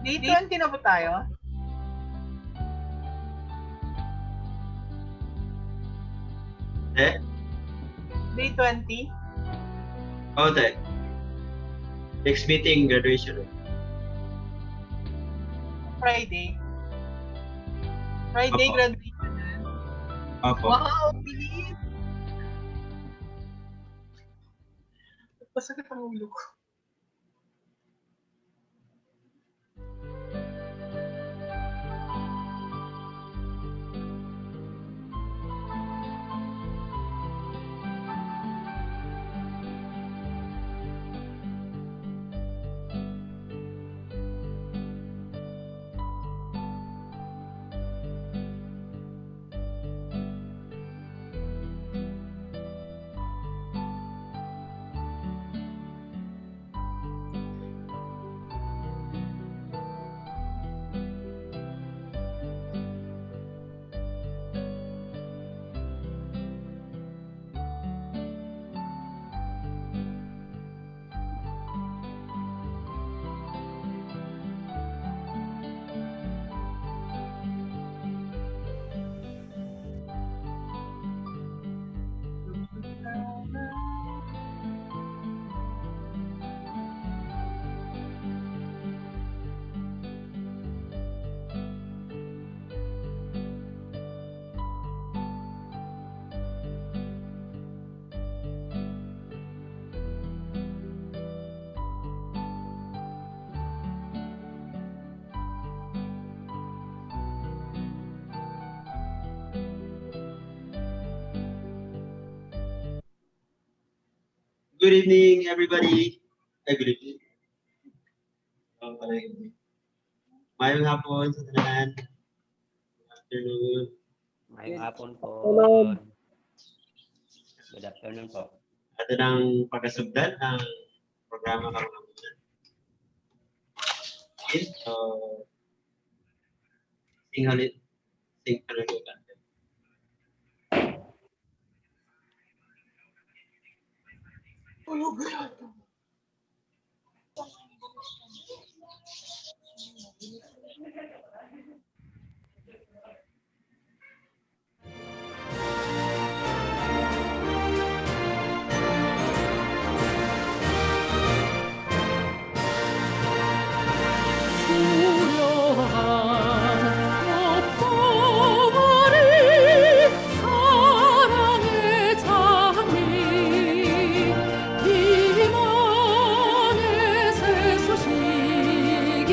Day 20 na ba tayo? Eh? Day 20? Oo, tayo. Next meeting, graduation. Friday. Friday Opo. graduation na. Opo. Wow, bilis! Masakit ang ulo ko. Good evening, everybody. Good evening. Mayong hapon sa tanan. Good afternoon. Ngayong hapon po. Good afternoon po. Ato ng pagkasugdan ng programa karon ng mga. So, sing halit. Sing halit. Tulog na. 사랑의 장미 희망의 새 소식이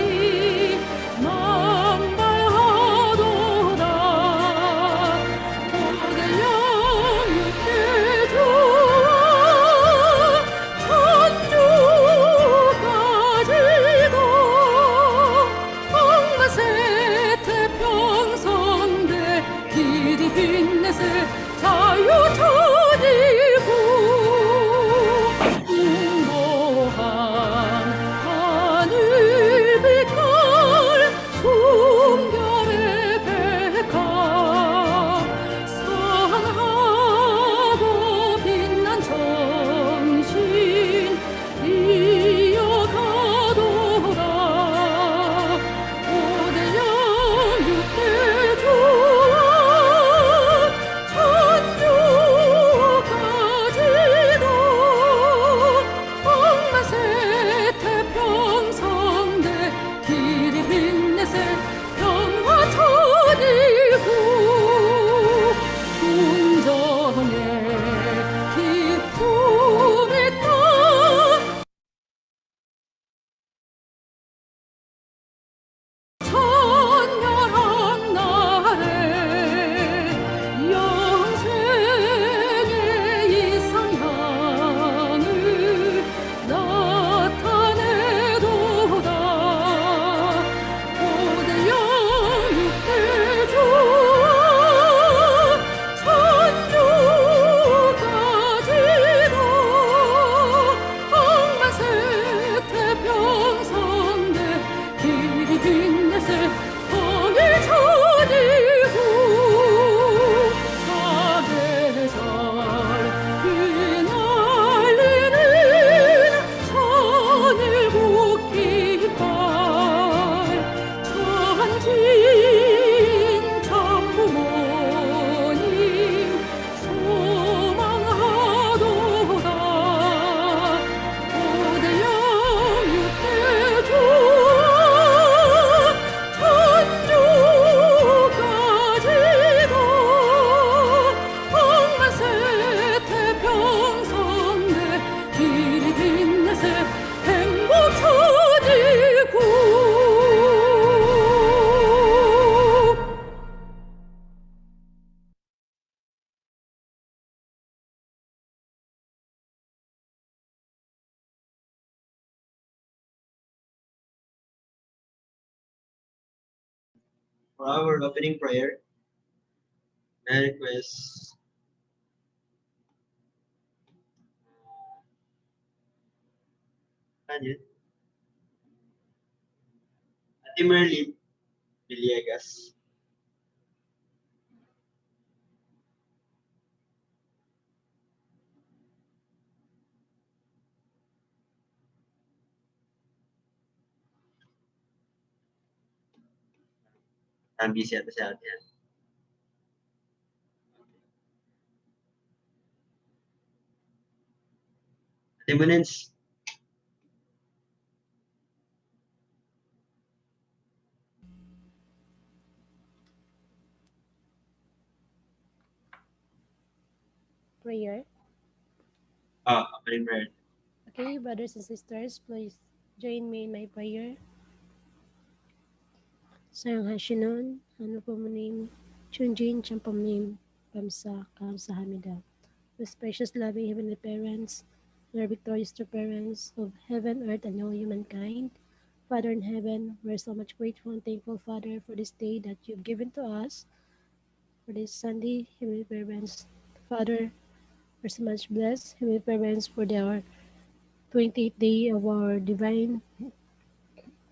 For our opening prayer, I request ano yun? Ate Merlin Villegas. Busy ata siya ate. Ate Munens. Prayer. Opening prayer. Okay, brothers and sisters, please join me in my prayer. Sayang Hashinon, ano po mo name, Chunjin Champamnim, Pamsa, Kamsahamida. Most precious, loving Heavenly Parents, our victorious true parents of heaven, earth, and all humankind. Father in heaven, we're so much grateful and thankful, Father, for this day that you've given to us, for this Sunday, Heavenly Parents. Father, we're so much blessed, Heavenly Parents, for our 28th day of our divine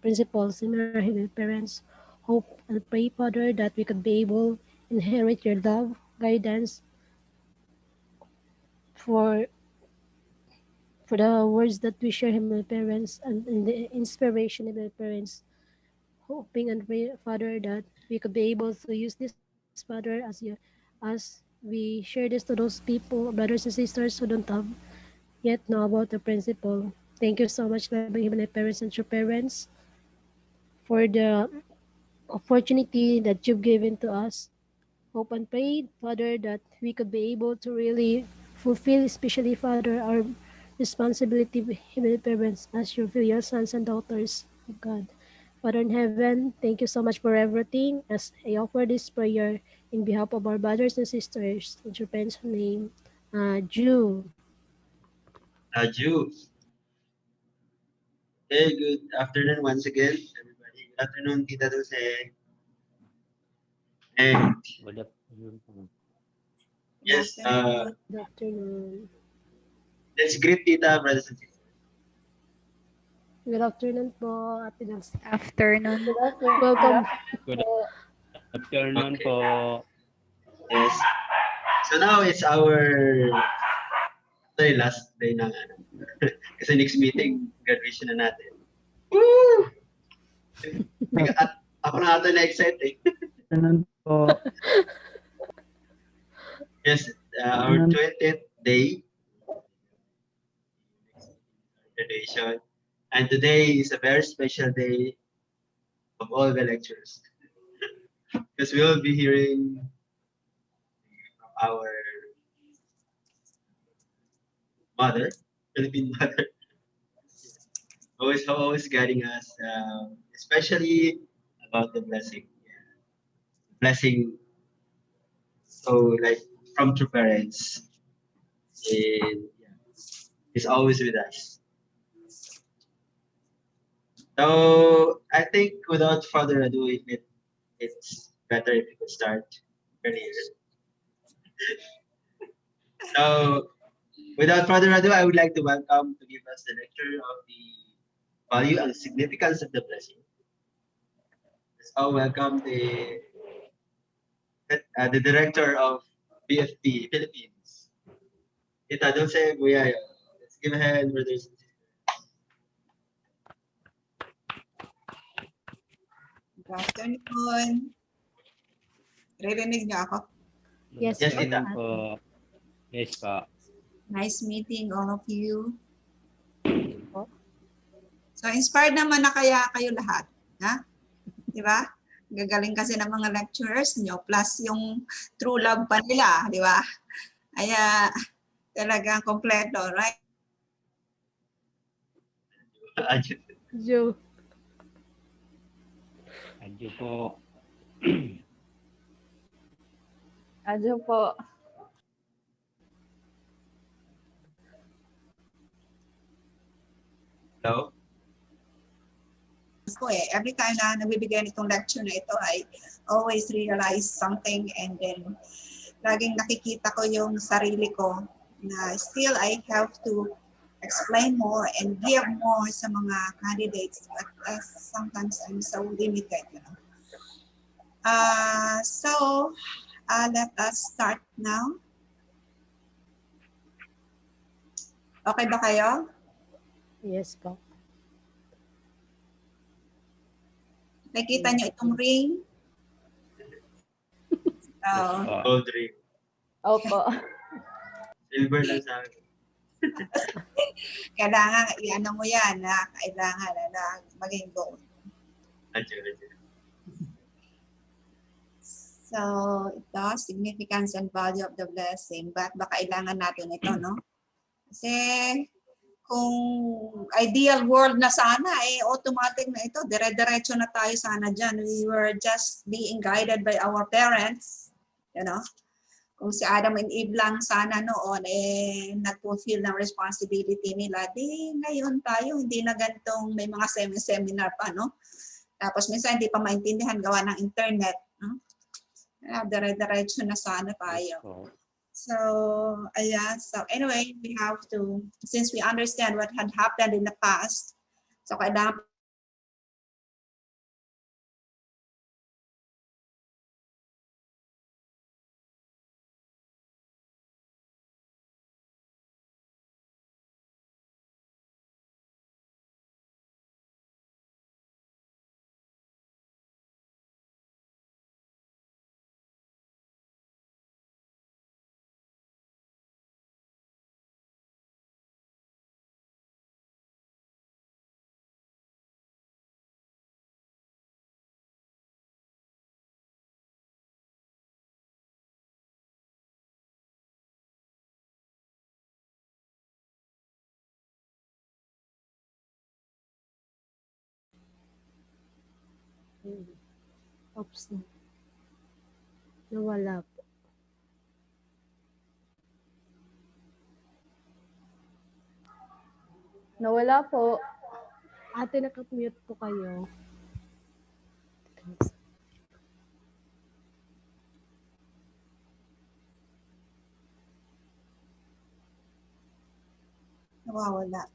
principles in our Heavenly Parents. Hope and pray, Father, that we could be able to inherit your love, guidance for the words that we share, Heavenly Parents, and in the inspiration, Heavenly Parents. Hoping and pray, Father, that we could be able to use this, Father, as we share this to those people, brothers and sisters who don't have yet know about the principle. Thank you so much, loving Heavenly Parents and true parents, for the opportunity that you've given to us. Hope and pray, Father, that we could be able to really fulfill, especially, Father, our responsibility, Heavenly Parents, as your filial sons and daughters of God. Father in heaven, thank you so much for everything as I offer this prayer in behalf of our brothers and sisters. In your parents' name, Jew. Jew. Okay, good afternoon once again, everybody. Good afternoon, Tita Dulce. And Good afternoon po. yes, Good afternoon. let's greet Tita, brothers and sisters. Good afternoon po, Ate Dulce. Afternoon. Welcome. Good afternoon Okay. po. Yes. So now it's our last day ng ano. Kasi next meeting, graduation na natin. Woo! Ako na ata na-excite eh. Ganun po. Yes, our 20th day graduation. And today is a very special day of all the lectures. Because we will be hearing from our mother, Philippine mother, always guiding us, especially about the blessing. Yeah. Blessing, so like from true parents, and yeah, is always with us. So I think without further ado, it's better if we could start earlier. So without further ado, I would like to welcome to give us the lecture of the value and significance of the blessing. Let's all welcome the director of BFP Philippines, Tita Dulce Buyayo. Let's give a hand, brothers and sisters. Good afternoon. Ririnig niyo ako? Good Yes, Yes, afternoon Tita. po. Yes po. Nice meeting all of you. So inspired naman na kaya kayo lahat. Ha? Di ba? Gagaling kasi ng mga lecturers nyo plus yung true love pa nila. Di ba? Kaya talagang kompleto, right? Jew. Adyo po. Adyo po. Hello? ko eh. Every time na nagbibigay nitong lecture na ito, I always realize something and then laging nakikita ko yung sarili ko na still I have to explain more and give more sa mga candidates, but sometimes I'm so limited, you know. So let us start now. Okay ba kayo? Yes po. Nakita nyo itong ring? So, Gold ring. Opo. Silver lang sa akin. kailangan i-ano mo yan na kailangan na maging gold. Nandiyan. So, ito, significance and value of the blessing. Ba't ba kailangan natin ito, no? Kasi kung ideal world na sana, automatic na ito. Dire-diretso na tayo sana dyan. We were just being guided by our parents, you know? Kung si Adam and Eve lang sana noon, nag-fulfill ng responsibility nila, di ngayon tayo, hindi na ganitong may mga seminar pa, no? Tapos minsan hindi pa maintindihan gawa ng internet, no? Dire-diretso na sana tayo. So, ayan. So, anyway, we have to, since we understand what had happened in the past, so kailangan Oops. Nawala po. Nawala po. Ate, nakamute po kayo. nawawala.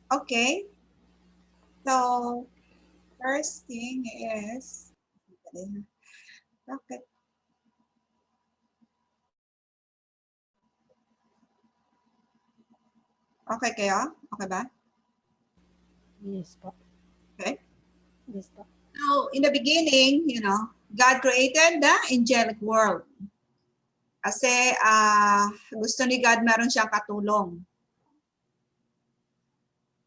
Okay. So, first thing is, bakit? Okay kayo? Okay ba? Yes po. Okay. Yes po. So, in the beginning, you know, God created the angelic world. Kasi gusto ni God meron siyang katulong.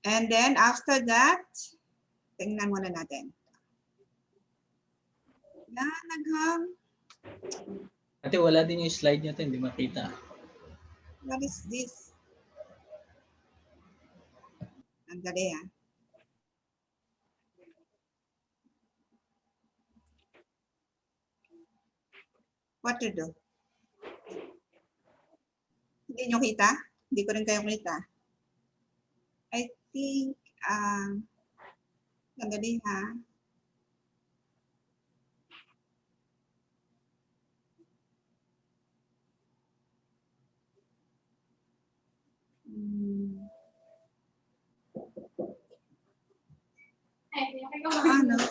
And then after that, tingnan muna natin. Yan, naghang. Ate, wala din yung slide niyo, hindi makita. What is this? Ang dali ah. What to do? Hindi nyo kita? Hindi ko rin kayo kita. I think, sandali ha.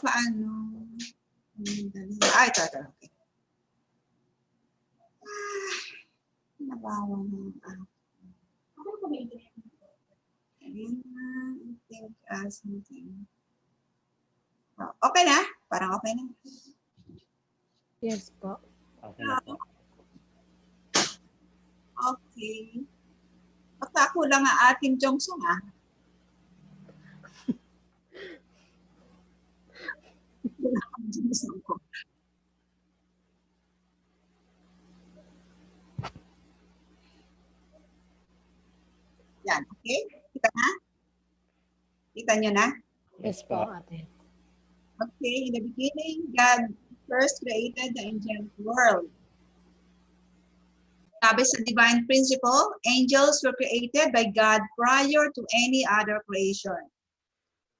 Paano? Ito. Okay. Nabawa mo. I think something. Okay na? Parang okay na. Yes po. Okay na po. Okay. Basta ako lang ang ating Jongsong ah. Yan, okay? Kita na? Kita nyo na? Yes po, ate. Okay, in the beginning, God first created the angelic world. Sabi sa divine principle, angels were created by God prior to any other creation.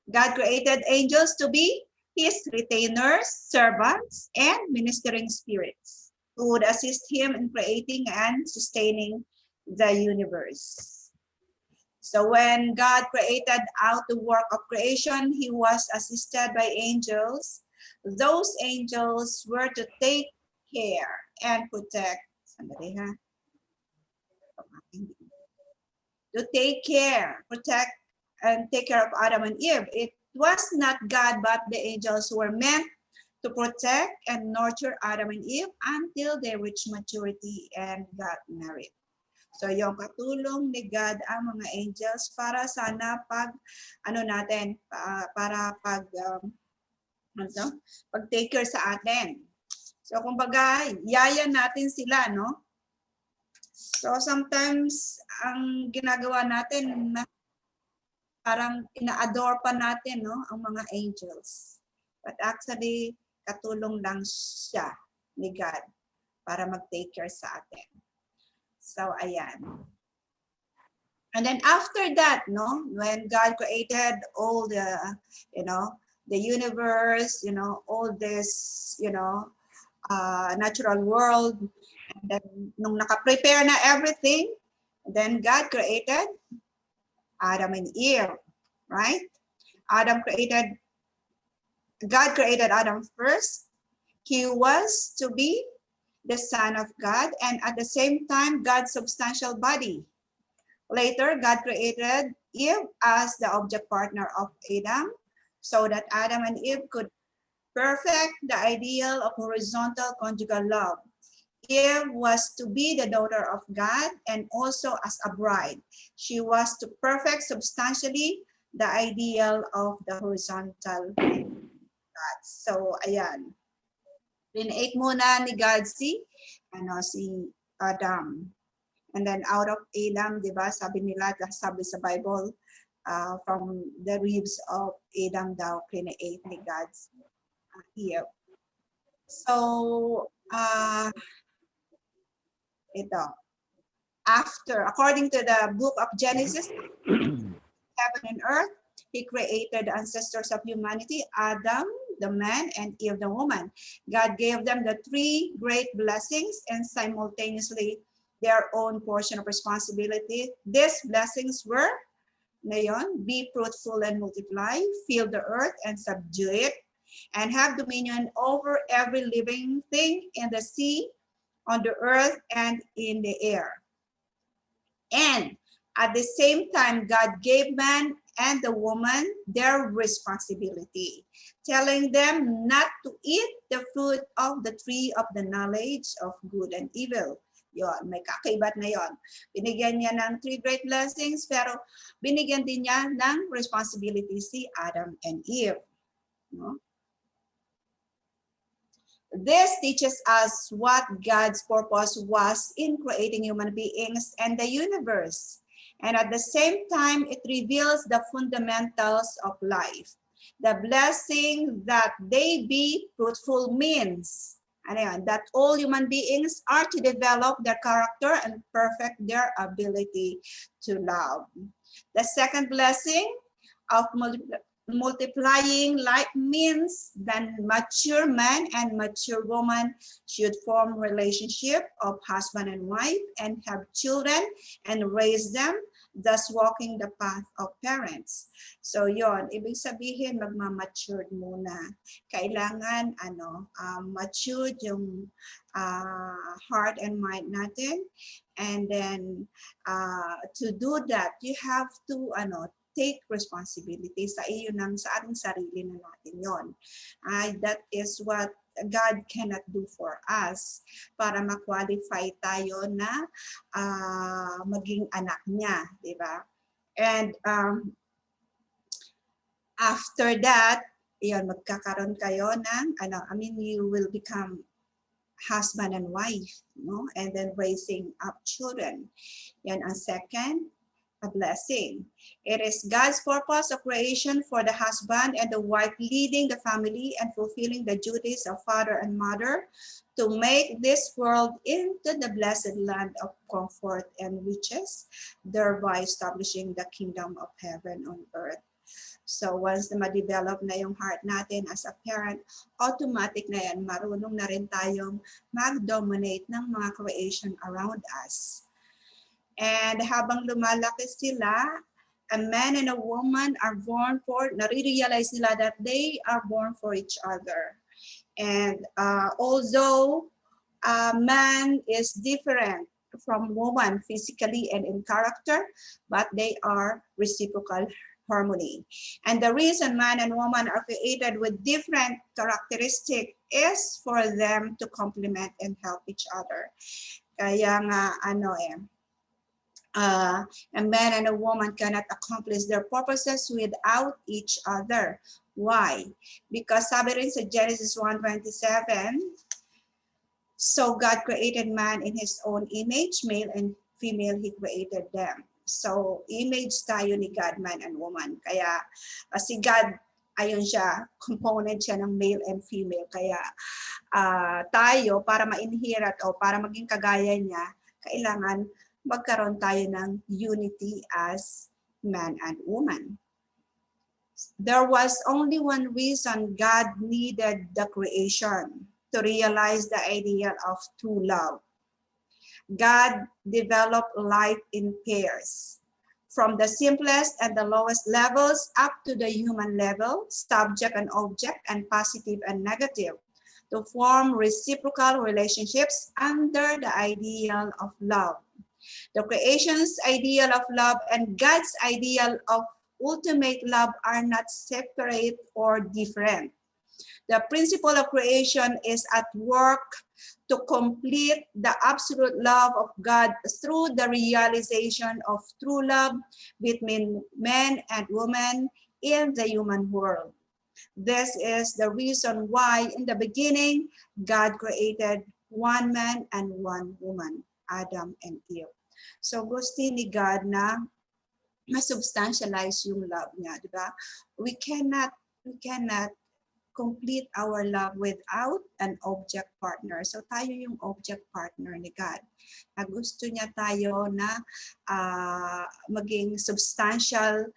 God created angels to be his retainers, servants, and ministering spirits who would assist him in creating and sustaining the universe. So when God created out the work of creation, he was assisted by angels. Those angels were to take care and protect. Somebody, huh? To take care, protect, and take care of Adam and Eve. It was not God, but the angels who were meant to protect and nurture Adam and Eve until they reached maturity and got married. So yung katulong ni God ang mga angels para sana pag ano natin para pag pag take care sa atin. So kumbaga yaya natin sila, no? So sometimes ang ginagawa natin parang ina-adore pa natin, no, ang mga angels. But actually katulong lang siya ni God para mag-take care sa atin. So, ayan. And then after that, no, when God created all the, the universe, all this, natural world, and then nung naka-prepare na everything, then God created Adam and Eve, right? God created Adam first. He was to be the Son of God, and at the same time, God's substantial body. Later, God created Eve as the object partner of Adam, so that Adam and Eve could perfect the ideal of horizontal conjugal love. Eve was to be the daughter of God, and also as a bride. She was to perfect substantially the ideal of the horizontal God. So, ayan. Create muna ni God si Adam. And then out of Adam, di ba, sabi nila, sabi sa Bible, from the ribs of Adam daw create ni God Eve. So, ito. After, according to the book of Genesis, heaven and earth, he created the ancestors of humanity, Adam, the man, and Eve, the woman. God gave them the three great blessings and simultaneously their own portion of responsibility. These blessings were, ngayon, be fruitful and multiply, fill the earth and subdue it, and have dominion over every living thing in the sea, on the earth, and in the air. And at the same time, God gave man and the woman their responsibility, telling them not to eat the fruit of the tree of the knowledge of good and evil. Yon, may kakaibat na yon. Binigyan niya ng three great blessings, pero binigyan din niya ng responsibility si Adam and Eve. No? This teaches us what God's purpose was in creating human beings and the universe. And at the same time, it reveals the fundamentals of life. The blessing that they be fruitful means that all human beings are to develop their character and perfect their ability to love. The second blessing of multiplying life means that mature man and mature woman should form relationship of husband and wife and have children and raise them, thus walking the path of parents. So yon, ibig sabihin magmamatured muna. Kailangan matured yung heart and mind natin, and then to do that you have to take responsibility sa ating sarili na natin yon. That is what God cannot do for us para ma-qualify tayo na maging anak niya, di ba? And after that, yun, magkakaroon kayo ng you will become husband and wife, no? And then raising up children. Yan ang second, a blessing. It is God's purpose of creation for the husband and the wife leading the family and fulfilling the duties of father and mother to make this world into the blessed land of comfort and riches, thereby establishing the kingdom of heaven on earth. So once na ma-develop na yung heart natin as a parent, automatic na yan, marunong na rin tayong mag-dominate ng mga creation around us. And habang lumalaki sila, a man and a woman are born for, nare-realize nila that they are born for each other. And although man is different from woman physically and in character, but they are reciprocal harmony. And the reason man and woman are created with different characteristics is for them to complement and help each other. Kaya nga a man and a woman cannot accomplish their purposes without each other. Why? Because sabi rin sa Genesis 1:27, so God created man in his own image, male and female, he created them. So image tayo ni God, man and woman. Kaya si God, ayun siya, component siya ng male and female. Kaya tayo, para ma-inherit o para maging kagaya niya, kailangan magkaroon tayo ng unity as man and woman. There was only one reason God needed the creation, to realize the ideal of true love. God developed life in pairs, from the simplest and the lowest levels up to the human level, subject and object, and positive and negative, to form reciprocal relationships under the ideal of love. The creation's ideal of love and God's ideal of ultimate love are not separate or different. The principle of creation is at work to complete the absolute love of God through the realization of true love between men and women in the human world. This is the reason why in the beginning, God created one man and one woman, Adam and Eve. So gusto ni God na ma-substantialize yung love niya, di ba? We cannot complete our love without an object partner. So tayo yung object partner ni God. Na gusto niya tayo na maging substantial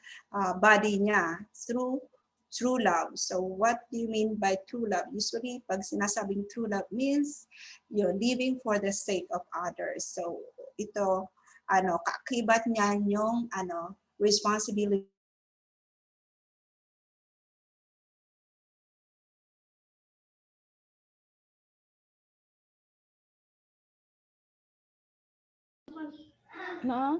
body niya through true love. So what do you mean by true love? Usually, pag sinasabing true love means you're living for the sake of others. So ito, kaakibat niya yung responsibility. No?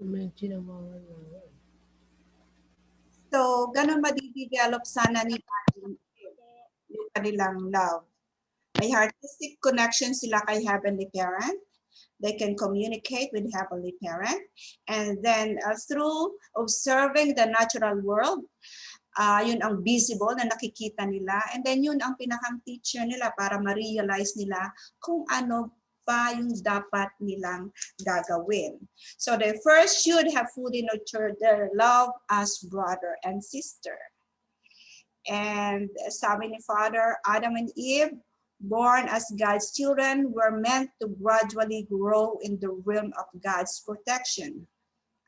Imagine naman. So, ganun madidevelop sana ni yung kanilang love. May artistic connection sila kay Heavenly Parent. They can communicate with Heavenly Parent. And then through observing the natural world, yun ang visible na nakikita nila. And then yun ang pinakang teacher nila para ma-realize nila kung ano pa yung dapat nilang gagawin. So they first should have fully nurtured their love as brother and sister. And sabi ni Father, Adam and Eve, born as God's children, were meant to gradually grow in the realm of God's protection.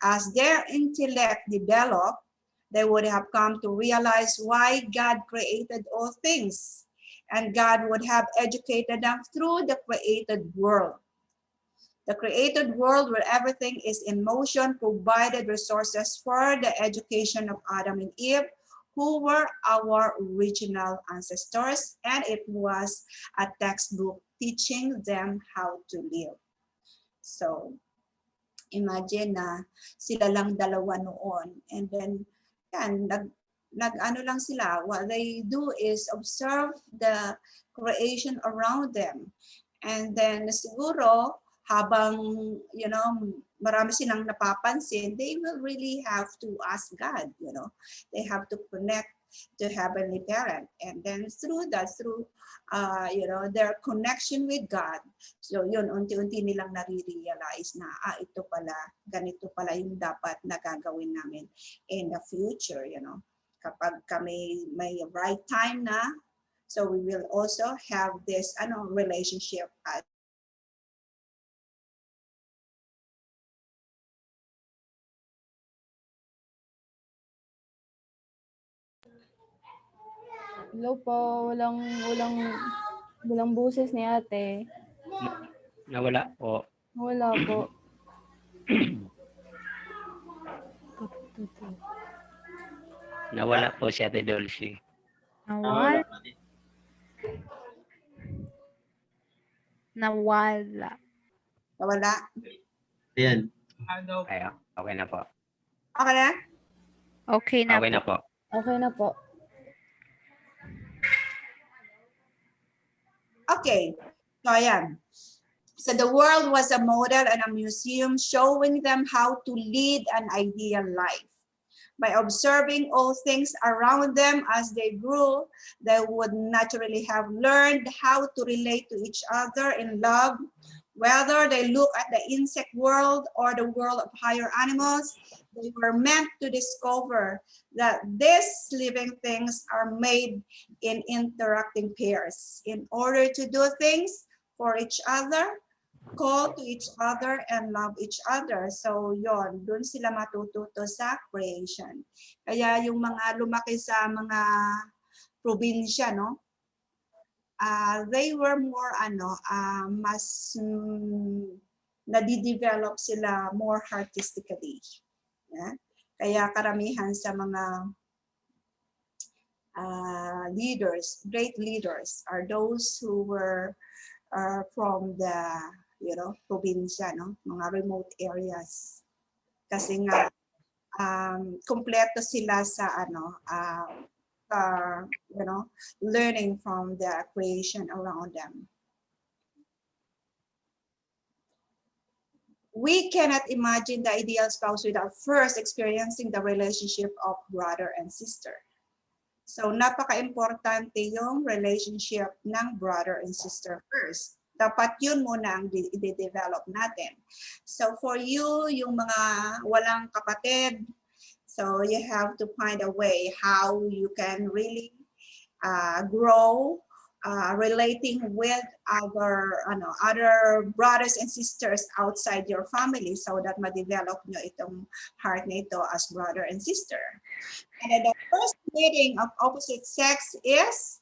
As their intellect developed, they would have come to realize why God created all things, and God would have educated them through the created world. The created world where everything is in motion provided resources for the education of Adam and Eve, who were our original ancestors, and it was a textbook teaching them how to live. So, imagine na sila lang dalawa noon, and then yan, nag-ano lang sila. What they do is observe the creation around them, and then siguro habang marami silang napapansin, they will really have to ask God, they have to connect to Heavenly Parent, and then through that, through their connection with God, so yun, unti-unti nilang nare-realize na ito pala, ganito pala yung dapat na gagawin namin in the future, kapag kami may right time na, so we will also have this relationship Hello po. Walang boses ni ate. Nawala po. Wala po. Nawala po si Ate Dulce. Nawala. Nawala. Nawala. Ayan. Ano? Ay, okay na po. Okay na? Okay na Okay po. na po. Okay na po. Okay. So, ayan. So the world was a model and a museum showing them how to lead an ideal life. By observing all things around them as they grew, they would naturally have learned how to relate to each other in love. Whether they look at the insect world or the world of higher animals, they were meant to discover that these living things are made in interacting pairs. In order to do things for each other, call to each other, and love each other. So yon, dun sila matututo sa creation. Kaya yung mga lumaki sa mga probinsya, no? They were more mas nadidevelop sila more artistically. Yeah? Kaya karamihan sa mga leaders, great leaders, are those who were from the probinsya, no? Mga remote areas. Kasi nga kompleto sila sa learning from the creation around them. We cannot imagine the ideal spouse without first experiencing the relationship of brother and sister. So napaka-importante yung relationship ng brother and sister first. Dapat yun muna ang i-develop natin. So for you, yung mga walang kapatid, so you have to find a way how you can really grow relating with other brothers and sisters outside your family so that ma-develop nyo itong heart nito as brother and sister. And then the first meeting of opposite sex is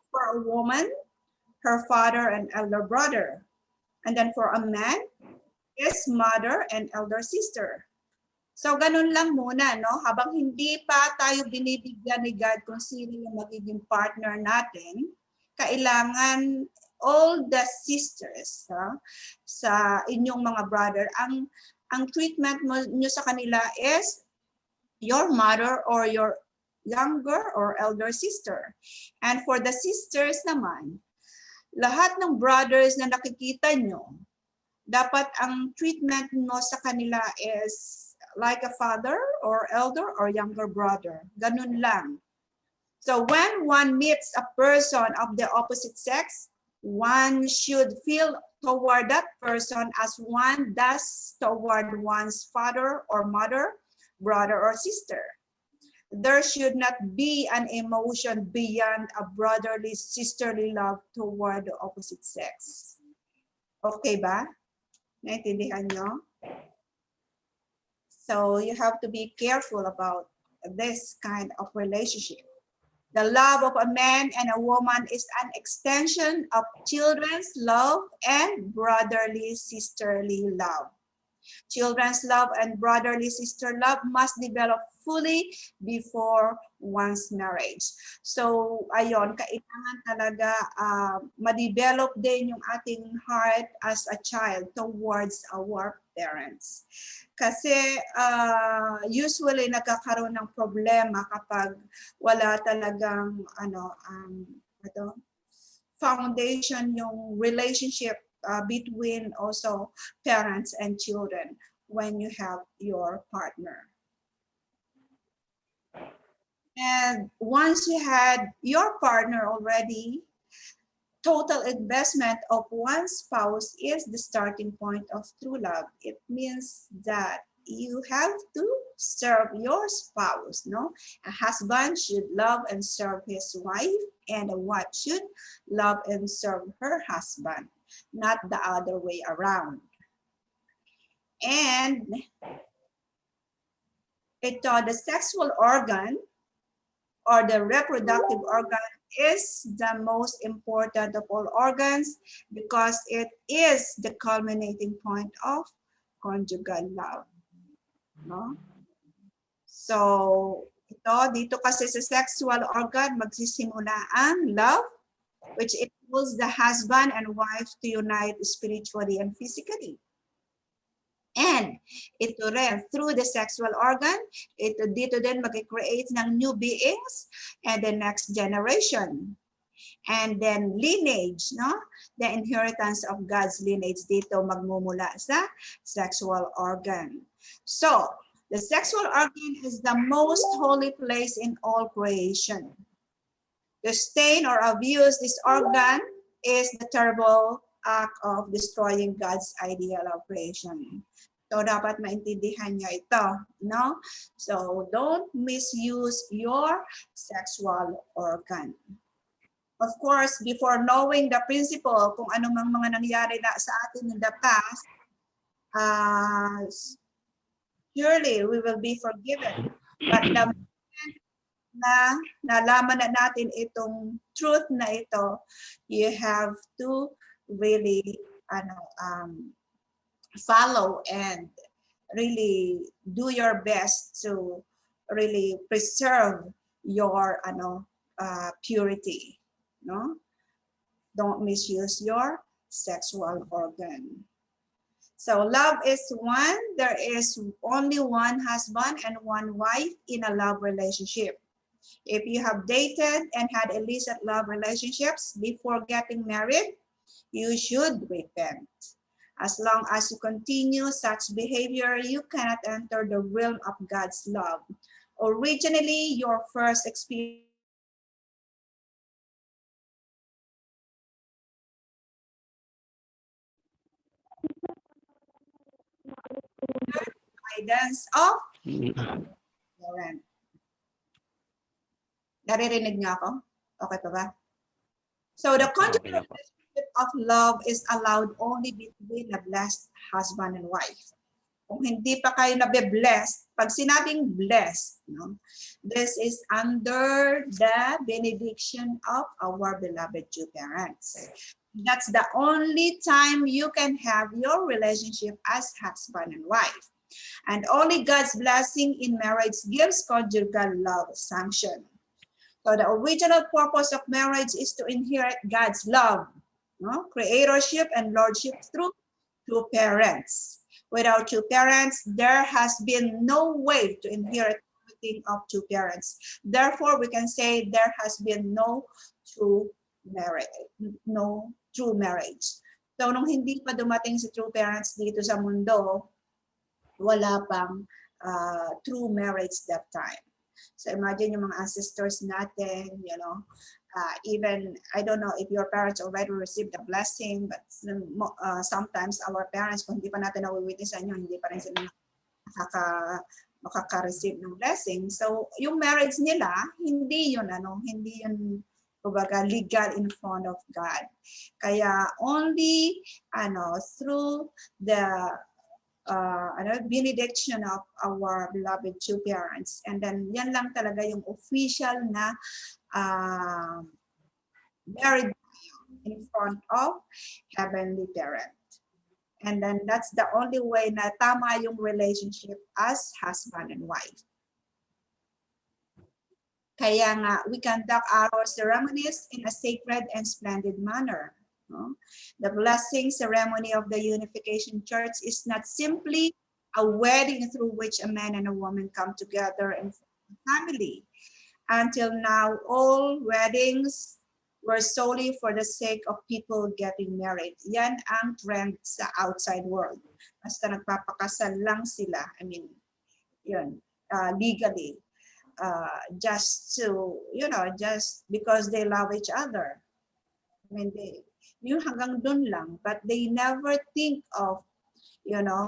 for a woman, her father and elder brother. And then for a man, his mother and elder sister. So ganun lang muna, no? Habang hindi pa tayo binibigyan ni God kung sino yung magiging partner natin, kailangan all the sisters sa inyong mga brother, ang treatment nyo sa kanila is your mother or your younger or elder sister. And for the sisters naman, lahat ng brothers na nakikita nyo, dapat ang treatment mo sa kanila is like a father or elder or younger brother. Ganun lang. So when one meets a person of the opposite sex, one should feel toward that person as one does toward one's father or mother, brother or sister. There should not be an emotion beyond a brotherly, sisterly love toward the opposite sex. Okay ba? Naintindihan nyo? So you have to be careful about this kind of relationship. The love of a man and a woman is an extension of children's love and brotherly, sisterly love. Children's love and brotherly sister love must develop fully before one's marriage. So, ayon, kailangan talaga ma-develop din yung ating heart as a child towards our parents. Kasi usually nagkakaroon ng problema kapag wala talagang foundation yung relationship between also parents and children when you have your partner. And once you had your partner already, total investment of one spouse is the starting point of true love. It means that you have to serve your spouse, no? A husband should love and serve his wife, and a wife should love and serve her husband, not the other way around. And the sexual organ or the reproductive organ is the most important of all organs because it is the culminating point of conjugal love. No? So, dito kasi sa sexual organ, magsisimula ang love, which enables the husband and wife to unite spiritually and physically. And ito rin, through the sexual organ, dito din mag-create ng new beings and the next generation. And then lineage, no? The inheritance of God's lineage dito magmumula sa sexual organ. So, the sexual organ is the most holy place in all creation. To stain or abuse this organ is the terrible act of destroying God's ideal of creation. So, dapat maintindihan nyo ito, no? So, don't misuse your sexual organ. Of course, before knowing the principle, kung ano mang mga nangyari na sa atin in the past, surely we will be forgiven. But the moment na nalaman na natin itong truth na ito, you have to really follow and really do your best to really preserve your purity. No? Don't misuse your sexual organ. So love is one. There is only one husband and one wife in a love relationship. If you have dated and had illicit love relationships before getting married, you should repent. As long as you continue such behavior, you cannot enter the realm of God's love. Originally, your first experience guidance of parent. Naririnig niyo ako? Okay pa ba? So the conjugal relationship of love is allowed only between a blessed husband and wife. Kung hindi pa kayo nabe-blessed, pag sinabing blessed, no, this is under the benediction of our beloved two parents. That's the only time you can have your relationship as husband and wife. And only God's blessing in marriage gives conjugal love sanction. So the original purpose of marriage is to inherit God's love, no? Creatorship and lordship through two parents. Without two parents, there has been no way to inherit everything of two parents. Therefore, we can say there has been no true marriage. So nung hindi pa dumating si true parents dito sa mundo, wala pang true marriage that time. So imagine yung mga ancestors natin, you know, even, I don't know if your parents already received the blessing, but sometimes our parents, kung hindi pa natin nawiwitnessan yun, hindi pa rin sila makaka-receive ng blessing. So yung marriage nila, hindi yun, kumbaga, legal in front of God. Kaya only through the benediction of our beloved two parents. And then yan lang talaga yung official na married in front of heavenly parent. And then that's the only way na tama yung relationship as husband and wife. Kaya nga, we conduct our ceremonies in a sacred and splendid manner. No? The blessing ceremony of the Unification Church is not simply a wedding through which a man and a woman come together and form a family. Until now, all weddings were solely for the sake of people getting married. Yan ang trend sa outside world. Basta nagpapakasal lang sila. I mean, yun, legally. Just to, just because they love each other. I mean, yung hanggang dun lang, but they never think of,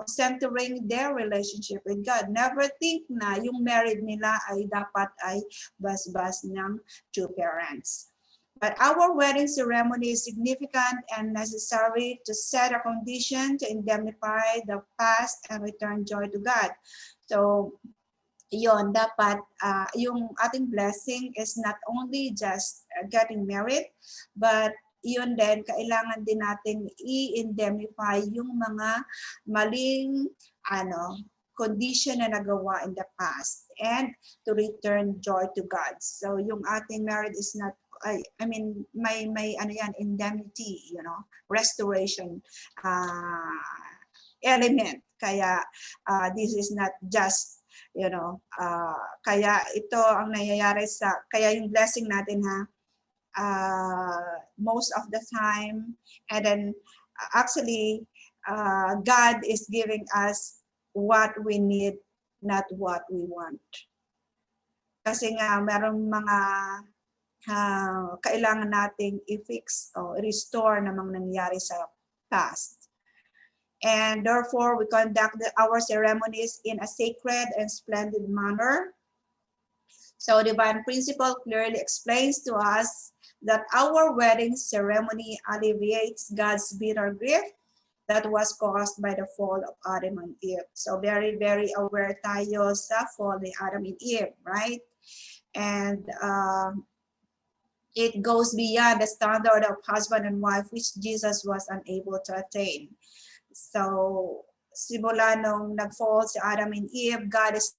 centering their relationship with God. Never think na yung married nila ay dapat ay bas-bas ng two parents. But our wedding ceremony is significant and necessary to set a condition to indemnify the past and return joy to God. So, yon dapat yung ating blessing is not only just getting married, but yun din, kailangan din natin i-indemnify yung mga maling condition na nagawa in the past and to return joy to God. So yung ating marriage is not, I mean, may ano yan, indemnity, restoration element. Kaya this is not just, kaya ito ang nangyayari kaya yung blessing natin most of the time, and then actually God is giving us what we need, not what we want. Kasi nga merong mga kailangan nating i-fix o restore namang nangyari sa past. And therefore, we conduct our ceremonies in a sacred and splendid manner. So divine principle clearly explains to us that our wedding ceremony alleviates God's bitter grief that was caused by the fall of Adam and Eve. So very, very aware tayo sa fall ni Adam and Eve, right? And it goes beyond the standard of husband and wife, which Jesus was unable to attain. So, simula nung nag-fall si Adam and Eve, God is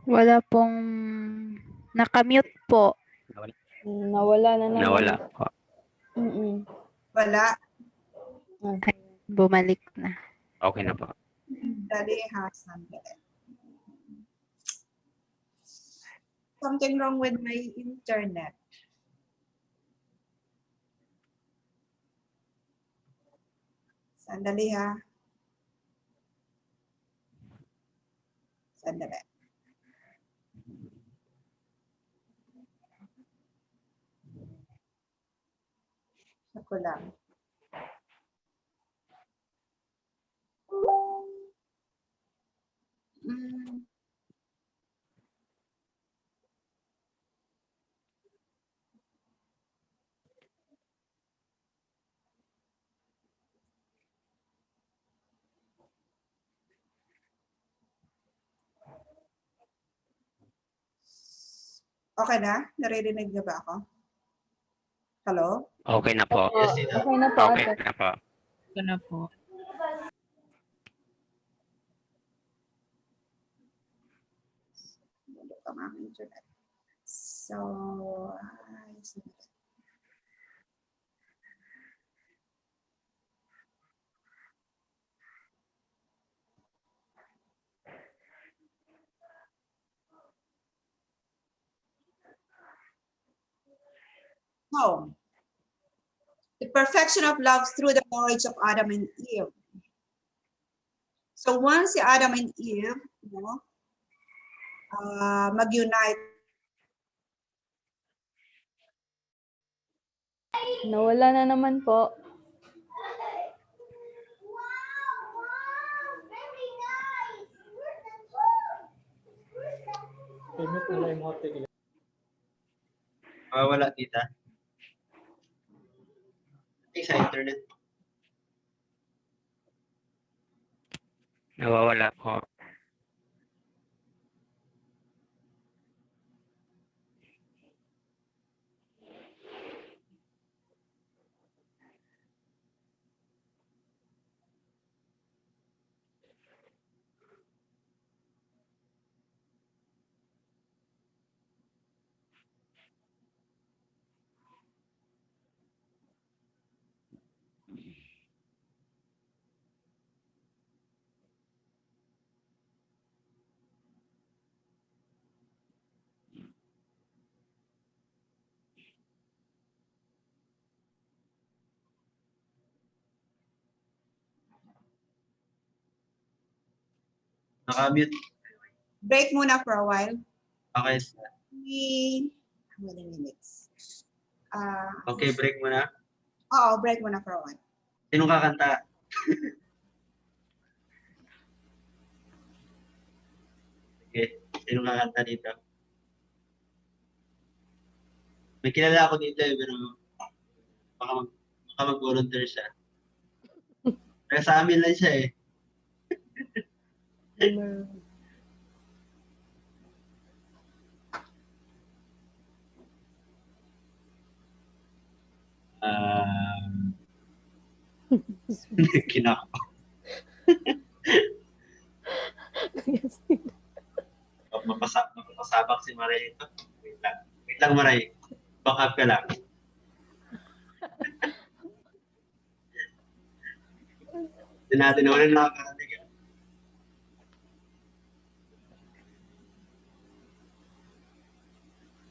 Wala pong nakamute po. Nawala na naman. Nawala po. wala. Bumalik na. Okay na po. Dali ha, sandali. Something wrong with my internet. Sandali ha. Sandali. Ako lang. Okay na? Naririnig niyo ba ako? Hello? Okay na po. Yes, Tita. Okay na po, Okay ate. na po. Ito na po. Ang aking internet. So, so, the perfection of love through the marriage of Adam and Eve. So once si Adam and Eve, mag-unite. Nawala na naman po. Wala, Tita. I think sa internet. Nawawala po. Nakamute. Break muna for a while. Okay. How many minutes? Okay, break mo na. Oo, break muna for a while. Sinong kakanta? Okay. Sinong kakanta dito? May kilala ako dito pero baka mag-volunteer siya. Kaya sa amin lang siya eh. Humor. Kinako. Yes. Mapapasabak si Maray ito. Wait lang. Wait lang, Maray. Back up ka lang. Hindi natin naman nakakarating.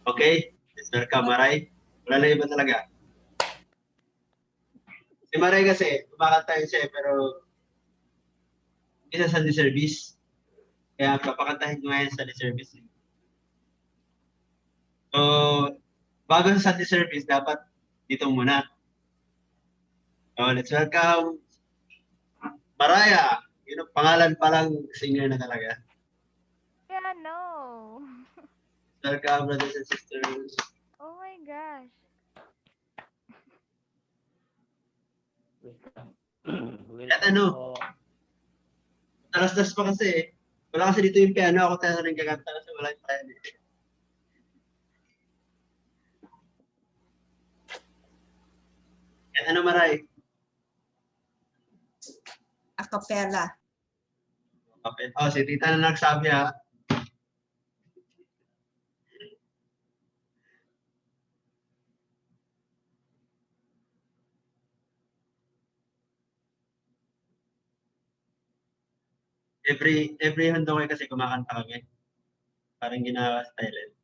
Okay? Yes, welcome, Maray. Wala na iba talaga. Si Maray kasi, kumakanta yun siya pero isa sa service. Kaya papakantahin ko ngayon sa service. So, bago sa Sunday service, dapat dito muna. So, let's welcome Maraya. Yun ang pangalan pa lang singer na talaga. Yeah, no. Welcome, brothers and sisters. Oh my gosh. At ano? Talas-tas pa kasi eh. Wala kasi dito yung piano. Ako tayo rin kakanta kasi wala yung piano eh. At ano, Maray? Acapella. Okay. Oh, si Tita na nagsabi ha. Every handong kasi kumakanta kami. Parang ginawa style.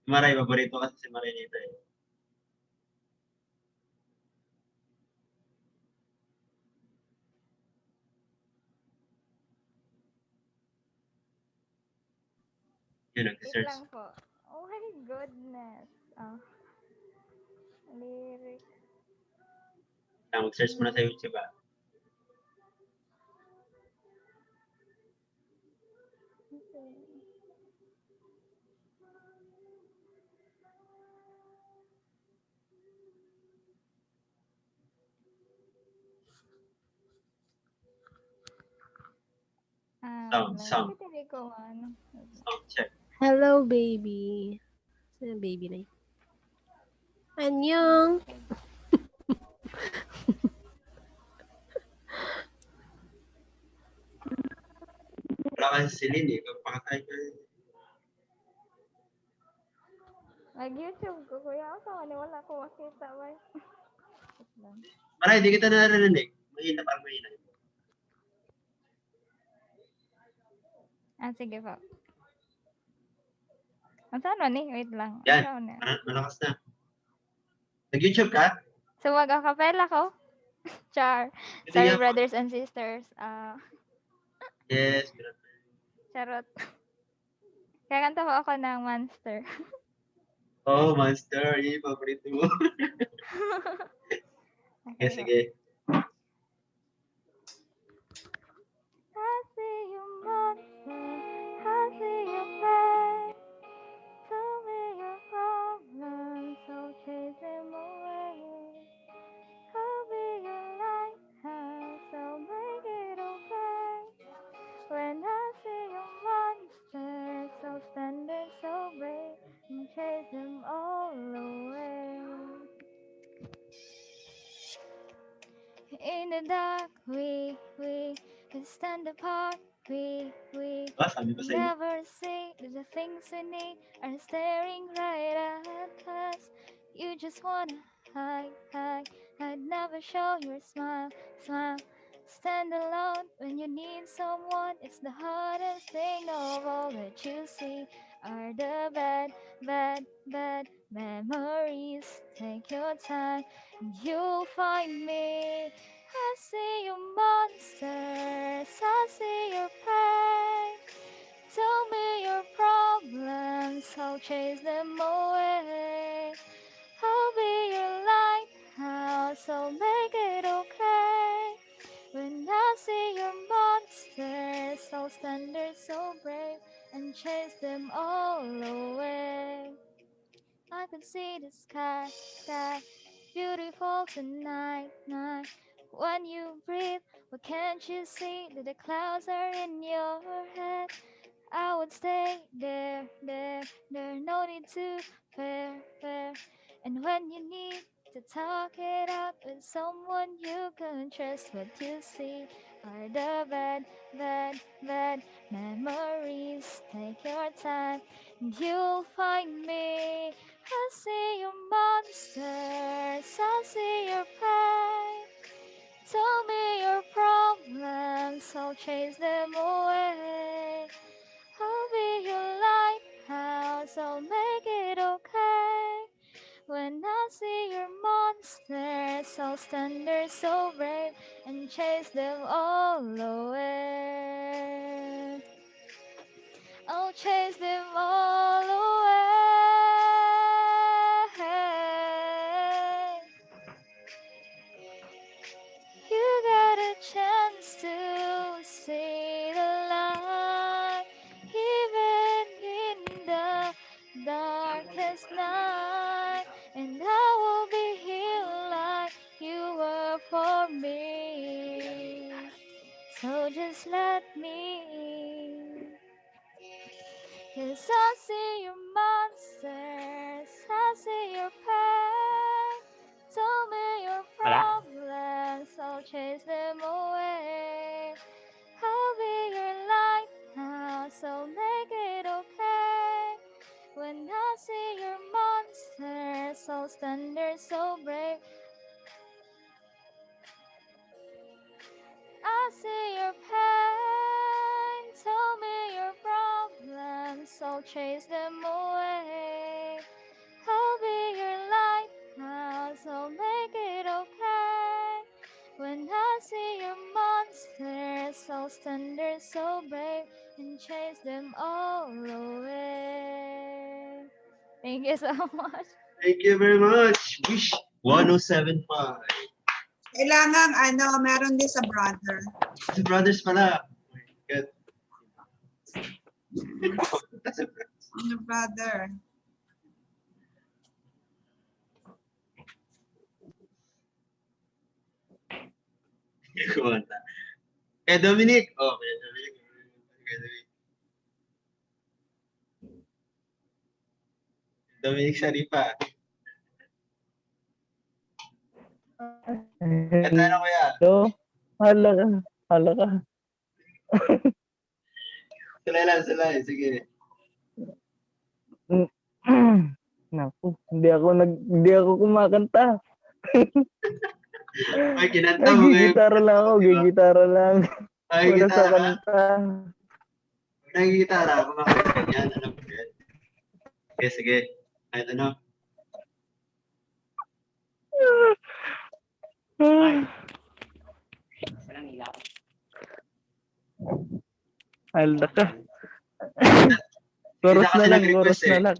Maray, paborito kasi si Maray nito eh. Yun, Wait nag-search. lang po. Oh my goodness. Oh. Lyrics. Mag-search muna sa YouTube ah. Sound Hindi ko ano. check. Hello, baby. Sino yung baby na yun? Annyeong! Wala kasi si Lynn eh. Pagpakatay ko eh. Nag-YouTube ko, kuya. Ako sa wala ko makita. Wait lang. Maray, di kita narinig. Mahina, parang mahina. Sige po. Ano ni? Wait lang. Yan. Ano na? Malakas na. Nag-YouTube ka? So, mag-acapella ko? Char. Hindi Sorry, nga. brothers and sisters. Yes. Charot. Kakanta po ako ng Monster. Oh, Monster. Yung paborito mo. Okay, sige. I see you monster, I see you pain. Tell me your problems, so chase them away. I'll be your lighthouse, so make it okay. When I see you monster, so standing so brave, and chase them all away. In the dark, we can stand apart. We Sabi ko sa inyo. never see that the things we need are staring right at us. You just wanna hide. I'd never show your smile. Stand alone when you need someone. It's the hardest thing of all that you see are the bad memories. Take your time and you'll find me. I see you monsters, I see your pain. Tell me your problems, I'll chase them away. I'll be your lighthouse, so make it okay. When I see your monsters, so stand there so brave and chase them all away. I can see the sky, beautiful tonight. When you breathe, what can't you see that the clouds are in your head? I would stay there, no need to fear. And when you need to talk it out with someone you can trust, what you see are the bad memories. Take your time, and you'll find me. I see your monsters, I see your pride. Tell me your problems, I'll chase them away. I'll be your lighthouse, I'll make it okay. When I see your monsters, I'll stand there so brave and chase them all away. I'll chase them all away. You got a chance to see the light, even in the darkest night, and I will be here like you were for me. So just let me. 'Cause I see your monsters, I see your pain. Tell me your problems, I'll chase them away. I'll be your lighthouse, I'll make it okay. When I see your monsters, I'll stand there so brave. I see your pain, tell me your problems, I'll chase them away. I'll be your lighthouse, I'll make it okay. When I see your monsters, I'll stand there so brave and chase them all away. Thank you so much. Thank you very much. Wish 1075. Kailangan, meron din sa brother. Sa brothers pala. Good. Ano, brother? Kumanta. Eh, Dominic. Oh, kaya Dominic. Dominic Saripa. Kanta na kuya. Hello? Hala ka. Hala ka. Salay. Sige. Naku, hindi ako kumakanta. Ay, kinanta mo ngayon. Gigitara lang ako, gigitara lang. Ay, Wala sa gitara ka. kanta. Nagigitara. Kumakanta ka yan. Alam mo yan. Sige. Kahit ano. Hala ka. Chorus na lang, chorus na lang.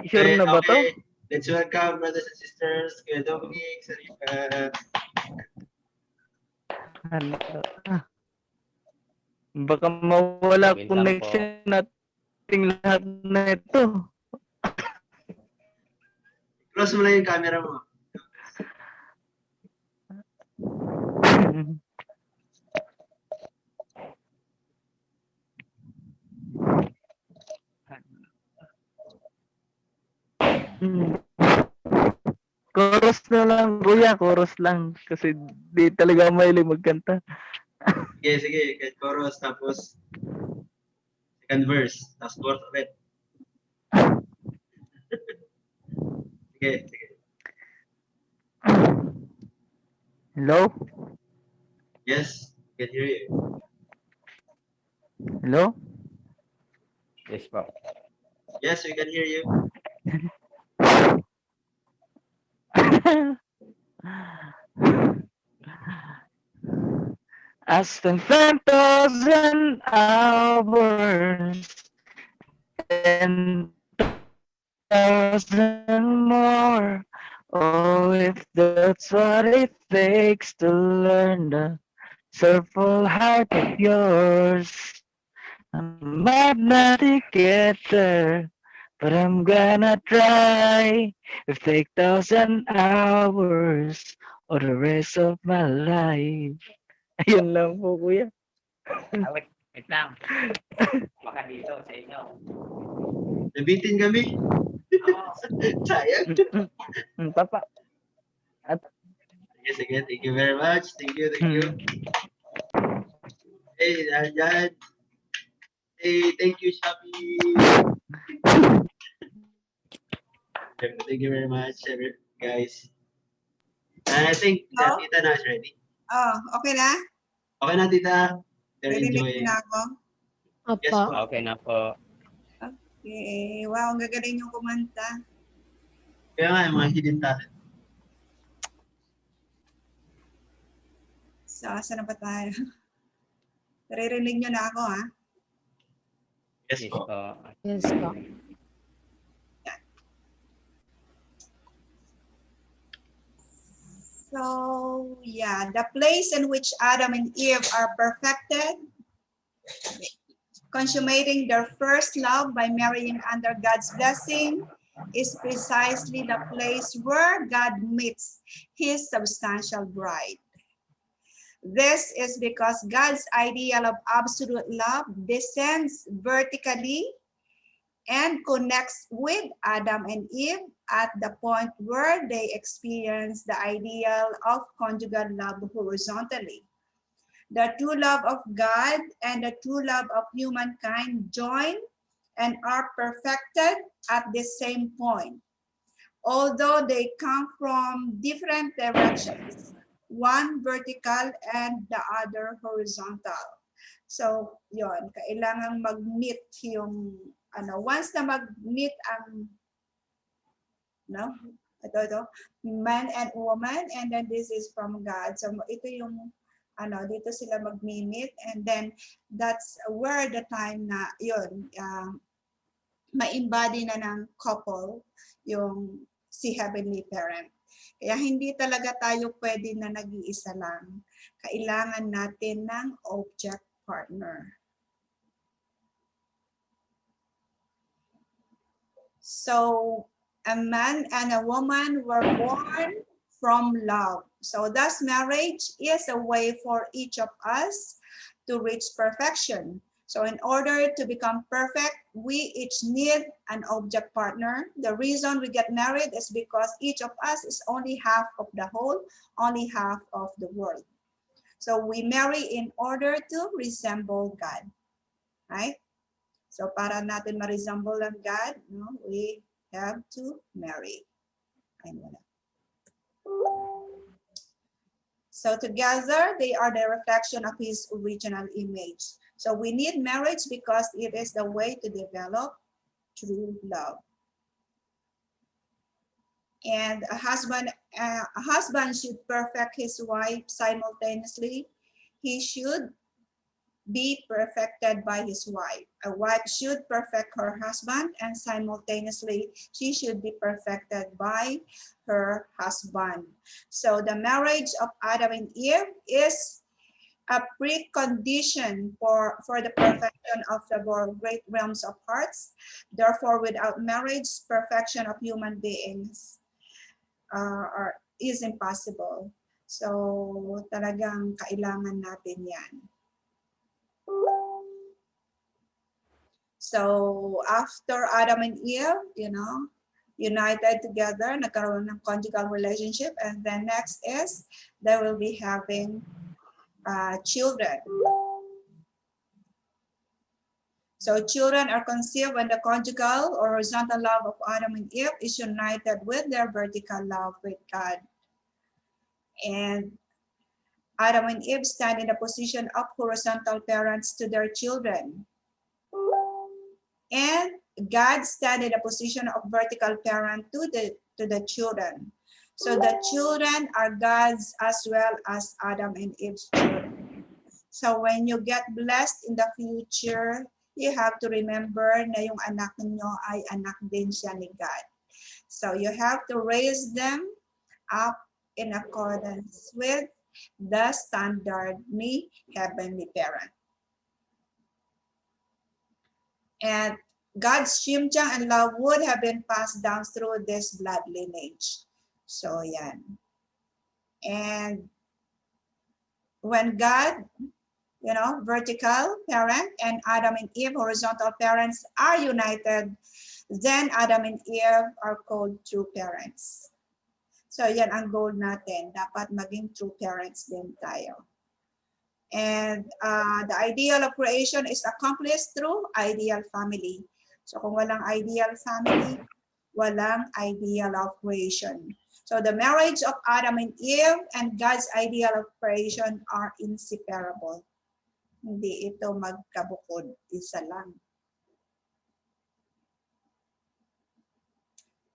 Sure na ba to? Okay. Let's welcome brothers and sisters. Kuya Dominic Saripa. Hala ka. Baka mawala Wait lang connection nating lahat na ito. Close mo lang yung camera mo. Chorus na lang, kuya. Chorus lang. Kasi di talaga mahilig magkanta. Sige. Kahit chorus, tapos second verse, tapos fourth ulit. Sige. Hello? Yes, can hear you. Hello? Yes po. Yes, we can hear you. I spent 10,000 hours and 1,000 more. Oh, if that's what it takes to learn the soulful heart of yours. I might not get there, but I'm gonna try. If take 1,000 hours or the rest of my life. Ayun lang po, kuya. Wait lang. Baka dito sa inyo. Nabitin kami. Sayang. Papa. Sige, sige. Thank you very much. Thank you, thank you. Hey, Jan. Hey, thank you, Shopee. Thank you very much, guys. And I think Oh? Tita na is ready. Oh, okay na? Okay na, Tita. They're Narinig enjoying. na ako. Apa. Yes, po. Okay na po. Okay. Wow, ang gagaling yung kumanta. Kaya nga, yung mga hidden talent. So, saan na ba tayo? Naririnig nyo na ako, ha? Yes, Yes po. po. Yes po. So, yeah, the place in which Adam and Eve are perfected, consummating their first love by marrying under God's blessing, is precisely the place where God meets his substantial bride. This is because God's ideal of absolute love descends vertically and connects with Adam and Eve at the point where they experience the ideal of conjugal love horizontally. The true love of God and the true love of humankind join and are perfected at the same point, although they come from different directions, one vertical and the other horizontal. So, yon, kailangan mag-meet yung once na mag-meet ang ito man and woman, and then this is from God. So ito yung dito sila mag-meet, and then that's where the time na yun ma-embody na ng couple yung si Heavenly Parent. Kaya hindi talaga tayo pwede na nag-iisa lang. Kailangan natin ng object partner. So a man and a woman were born from love. So thus marriage is a way for each of us to reach perfection. So in order to become perfect, we each need an object partner. The reason we get married is because each of us is only half of the whole, only half of the world. So we marry in order to resemble God, right? So para natin ma-resemble ang God, we have to marry. So together, they are the reflection of his original image. So we need marriage because it is the way to develop true love. And a husband should perfect his wife simultaneously. He should be perfected by his wife. A wife should perfect her husband, and simultaneously she should be perfected by her husband. So the marriage of Adam and Eve is a precondition for the perfection of the great realms of hearts. Therefore, without marriage, perfection of human beings is impossible. So talagang kailangan natin yan. So after Adam and Eve, united together, nagkaroon ng conjugal relationship, and then next is they will be having children. So children are conceived when the conjugal or horizontal love of Adam and Eve is united with their vertical love with God. And Adam and Eve stand in the position of horizontal parents to their children. And God stand in the position of vertical parent to the children. So the children are God's as well as Adam and Eve's children. So when you get blessed in the future, you have to remember na yung anak niyo ay anak din siya ni God. So you have to raise them up in accordance with the standard ni Heavenly Parent. And God's Shimjang and love would have been passed down through this blood lineage. So yan. And when God, vertical parent and Adam and Eve, horizontal parents, are united, then Adam and Eve are called true parents. So yan ang goal natin. Dapat maging true parents din tayo. And the ideal of creation is accomplished through ideal family. So kung walang ideal family, walang ideal of creation. So the marriage of Adam and Eve and God's ideal of creation are inseparable. Hindi ito magkabukod, isa lang.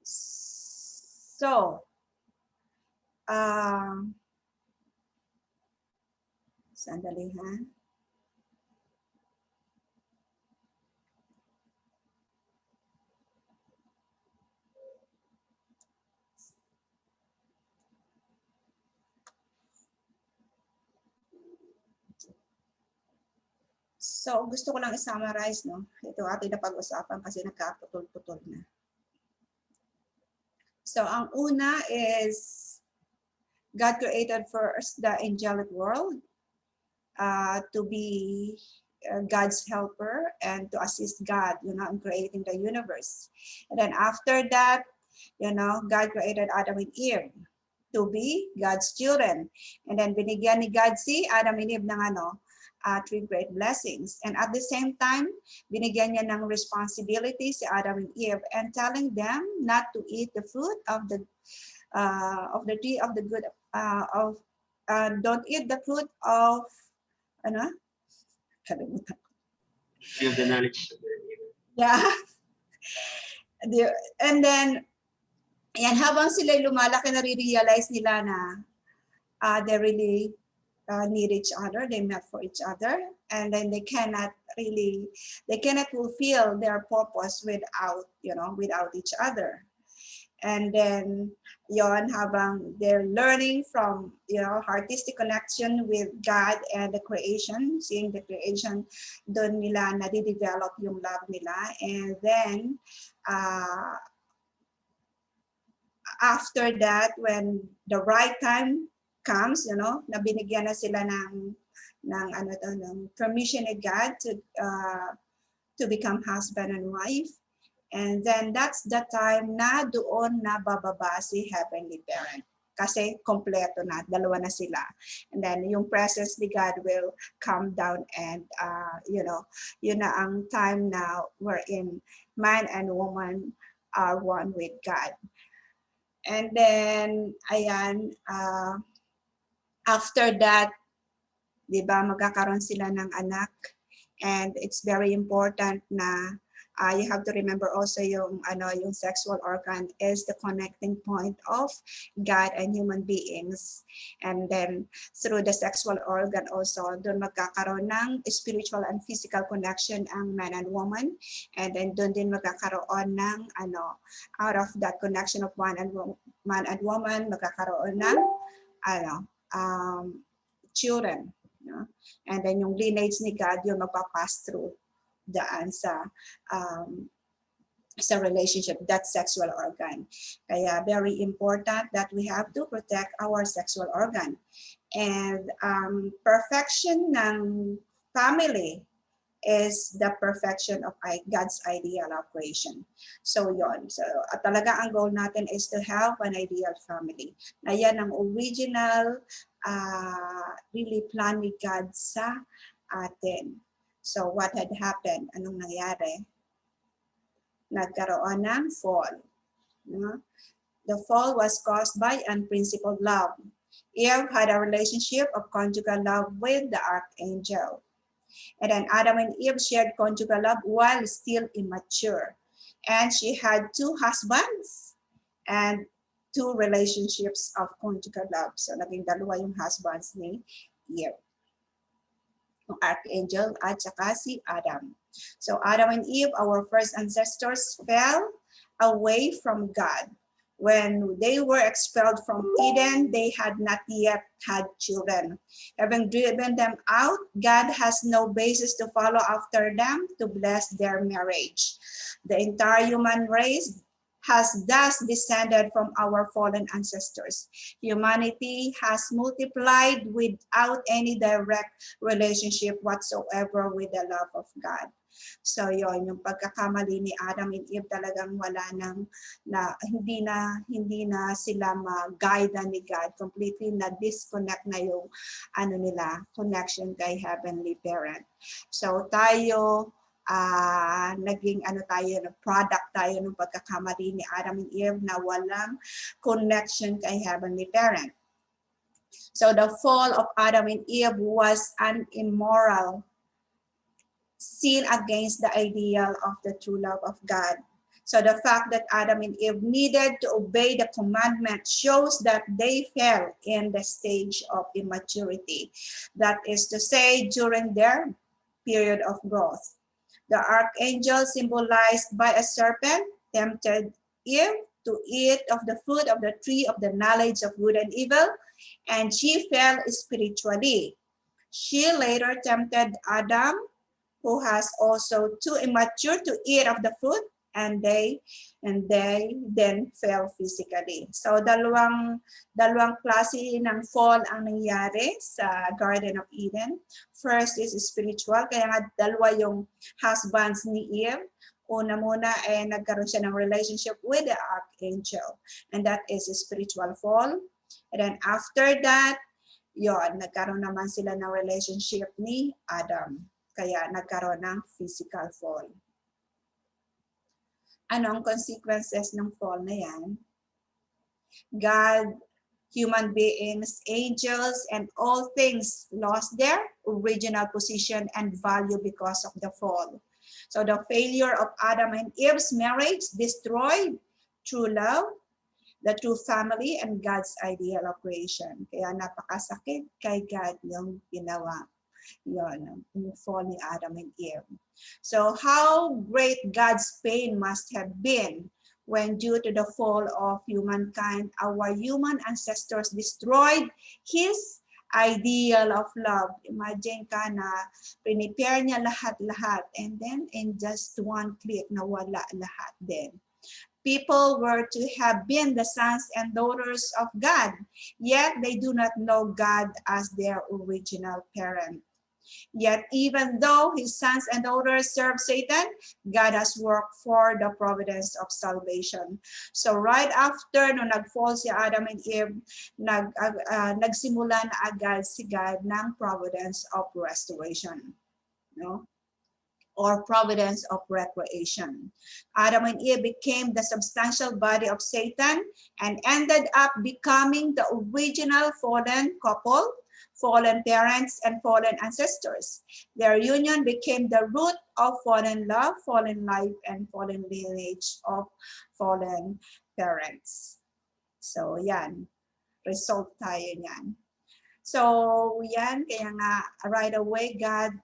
So, sandali ha. So, gusto ko lang i-summarize, no? Ito ating napag-usapan kasi nagkaputol-putol na. So, ang una is God created first the angelic world to be God's helper and to assist God, in creating the universe. And then after that, God created Adam and Eve to be God's children. And then binigyan ni God si Adam and Eve ng three great blessings. And at the same time, binigyan niya ng responsibility si Adam and Eve and telling them not to eat the fruit of the tree of the good don't eat the fruit of kalimutan. Tree of the knowledge of good and evil. Yeah. And then habang sila lumalaki, nare-realize nila na they really need each other, they met for each other, and then they cannot fulfill their purpose without each other. And then habang they're learning from artistic connection with God and the creation, seeing the creation, doon nila nade-develop yung love nila. And then after that, when the right time comes, na binigyan na sila ng permission of God to become husband and wife. And then that's the time na doon na bababa si Heavenly Parent. Kasi kompleto na, dalawa na sila. And then yung presence ni God will come down and, yun na ang time now wherein man and woman are one with God. And then, ayan, after that, di ba, magkakaroon sila ng anak. And it's very important na you have to remember also yung sexual organ is the connecting point of God and human beings. And then through the sexual organ also, doon magkakaroon ng spiritual and physical connection ang man and woman. And then doon din magkakaroon ng out of that connection of man and woman, magkakaroon ng children. And then yung lineage ni God, yung magpapass through daan sa relationship, that sexual organ. Kaya very important that we have to protect our sexual organ. And perfection ng family is the perfection of God's ideal of creation. So yon. So talaga ang goal natin is to have an ideal family. Na yan ang original really plan ni God sa atin. So what had happened? Anong nangyari? Nagkaroon ng fall. The fall was caused by unprincipled love. Eve had a relationship of conjugal love with the archangel. And then Adam and Eve shared conjugal love while still immature. And she had 2 husbands and 2 relationships of conjugal love. So naging dalawa yung husbands ni Eve. Archangel at saka si Adam. So Adam and Eve, our first ancestors, fell away from God When they were expelled from Eden, they had not yet had children. Having driven them out, God has no basis to follow after them to bless their marriage. The entire human race has thus descended from our fallen ancestors. Humanity has multiplied without any direct relationship whatsoever with the love of God. So yon, yung pagkakamali ni Adam and Eve, talagang wala nang hindi na sila ma-guide ni God. Completely na disconnect na yung connection kay Heavenly Parent. So tayo naging product tayo ng pagkakamali ni Adam and Eve na walang connection kay Heavenly Parent. So the fall of Adam and Eve was an immoral sin against the ideal of the true love of God. So the fact that Adam and Eve needed to obey the commandment shows that they fell in the stage of immaturity. That is to say, during their period of growth. The archangel, symbolized by a serpent, tempted Eve to eat of the fruit of the tree of the knowledge of good and evil, and she fell spiritually. She later tempted Adam, who has also too immature to eat of the fruit, and they then fell physically. So dalawang klase ng fall ang nangyari sa Garden of Eden. First is spiritual, kaya nga dalawa yung husbands ni Eve. Una muna ay nagkaroon siya ng relationship with the archangel, and that is a spiritual fall. And then after that, nagkaroon naman sila ng relationship ni Adam. Kaya nagkaroon ng physical fall. Ano ang consequences ng fall na yan? God, human beings, angels, and all things lost their original position and value because of the fall. So the failure of Adam and Eve's marriage destroyed true love, the true family, and God's ideal of creation. Kaya napakasakit kay God yung ginawa. Yung fall ni Adam and Eve. So how great God's pain must have been when, due to the fall of humankind, our human ancestors destroyed His ideal of love. Imagine ka na prepare niya lahat-lahat, and then in just one click, nawala lahat din. People were to have been the sons and daughters of God, yet they do not know God as their original parent. Yet even though his sons and daughters serve Satan, God has worked for the providence of salvation. So right after nung nag-fall si Adam and Eve, nagsimula na agad si God ng providence of restoration, or providence of recreation. Adam and Eve became the substantial body of Satan and ended up becoming the original fallen couple, fallen parents, and fallen ancestors. Their union became the root of fallen love, fallen life, and fallen lineage of fallen parents. So yan, result tayo yan. So yan, kaya nga right away God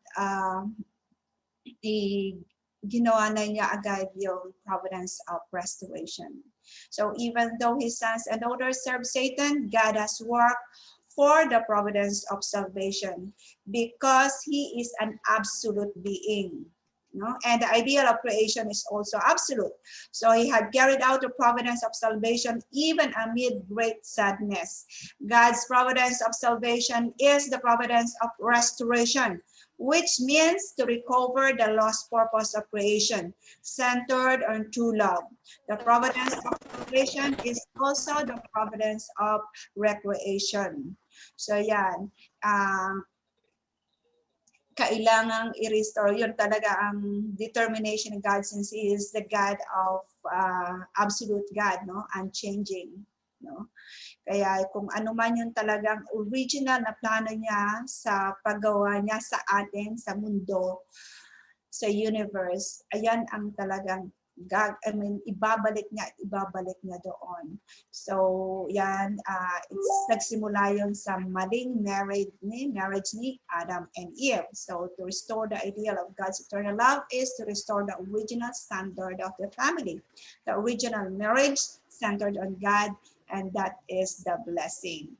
ginawa na niya agad yung providence of restoration. So even though his sons and daughters serve Satan, God has worked for the providence of salvation because he is an absolute being. And the ideal of creation is also absolute. So he had carried out the providence of salvation even amid great sadness. God's providence of salvation is the providence of restoration, which means to recover the lost purpose of creation, centered on true love. The providence of salvation is also the providence of recreation. So yan, kailangang i-restore. Yun talaga ang determination of God, since He is the God of absolute God, unchanging. Kaya kung ano man yung talagang original na plano niya sa paggawa niya sa atin, sa mundo, sa universe, ayan ang talagang ibabalik niya doon. So, yan, nagsimula yun sa maling marriage ni Adam and Eve. So, to restore the ideal of God's eternal love is to restore the original standard of the family. The original marriage centered on God, and that is the blessing.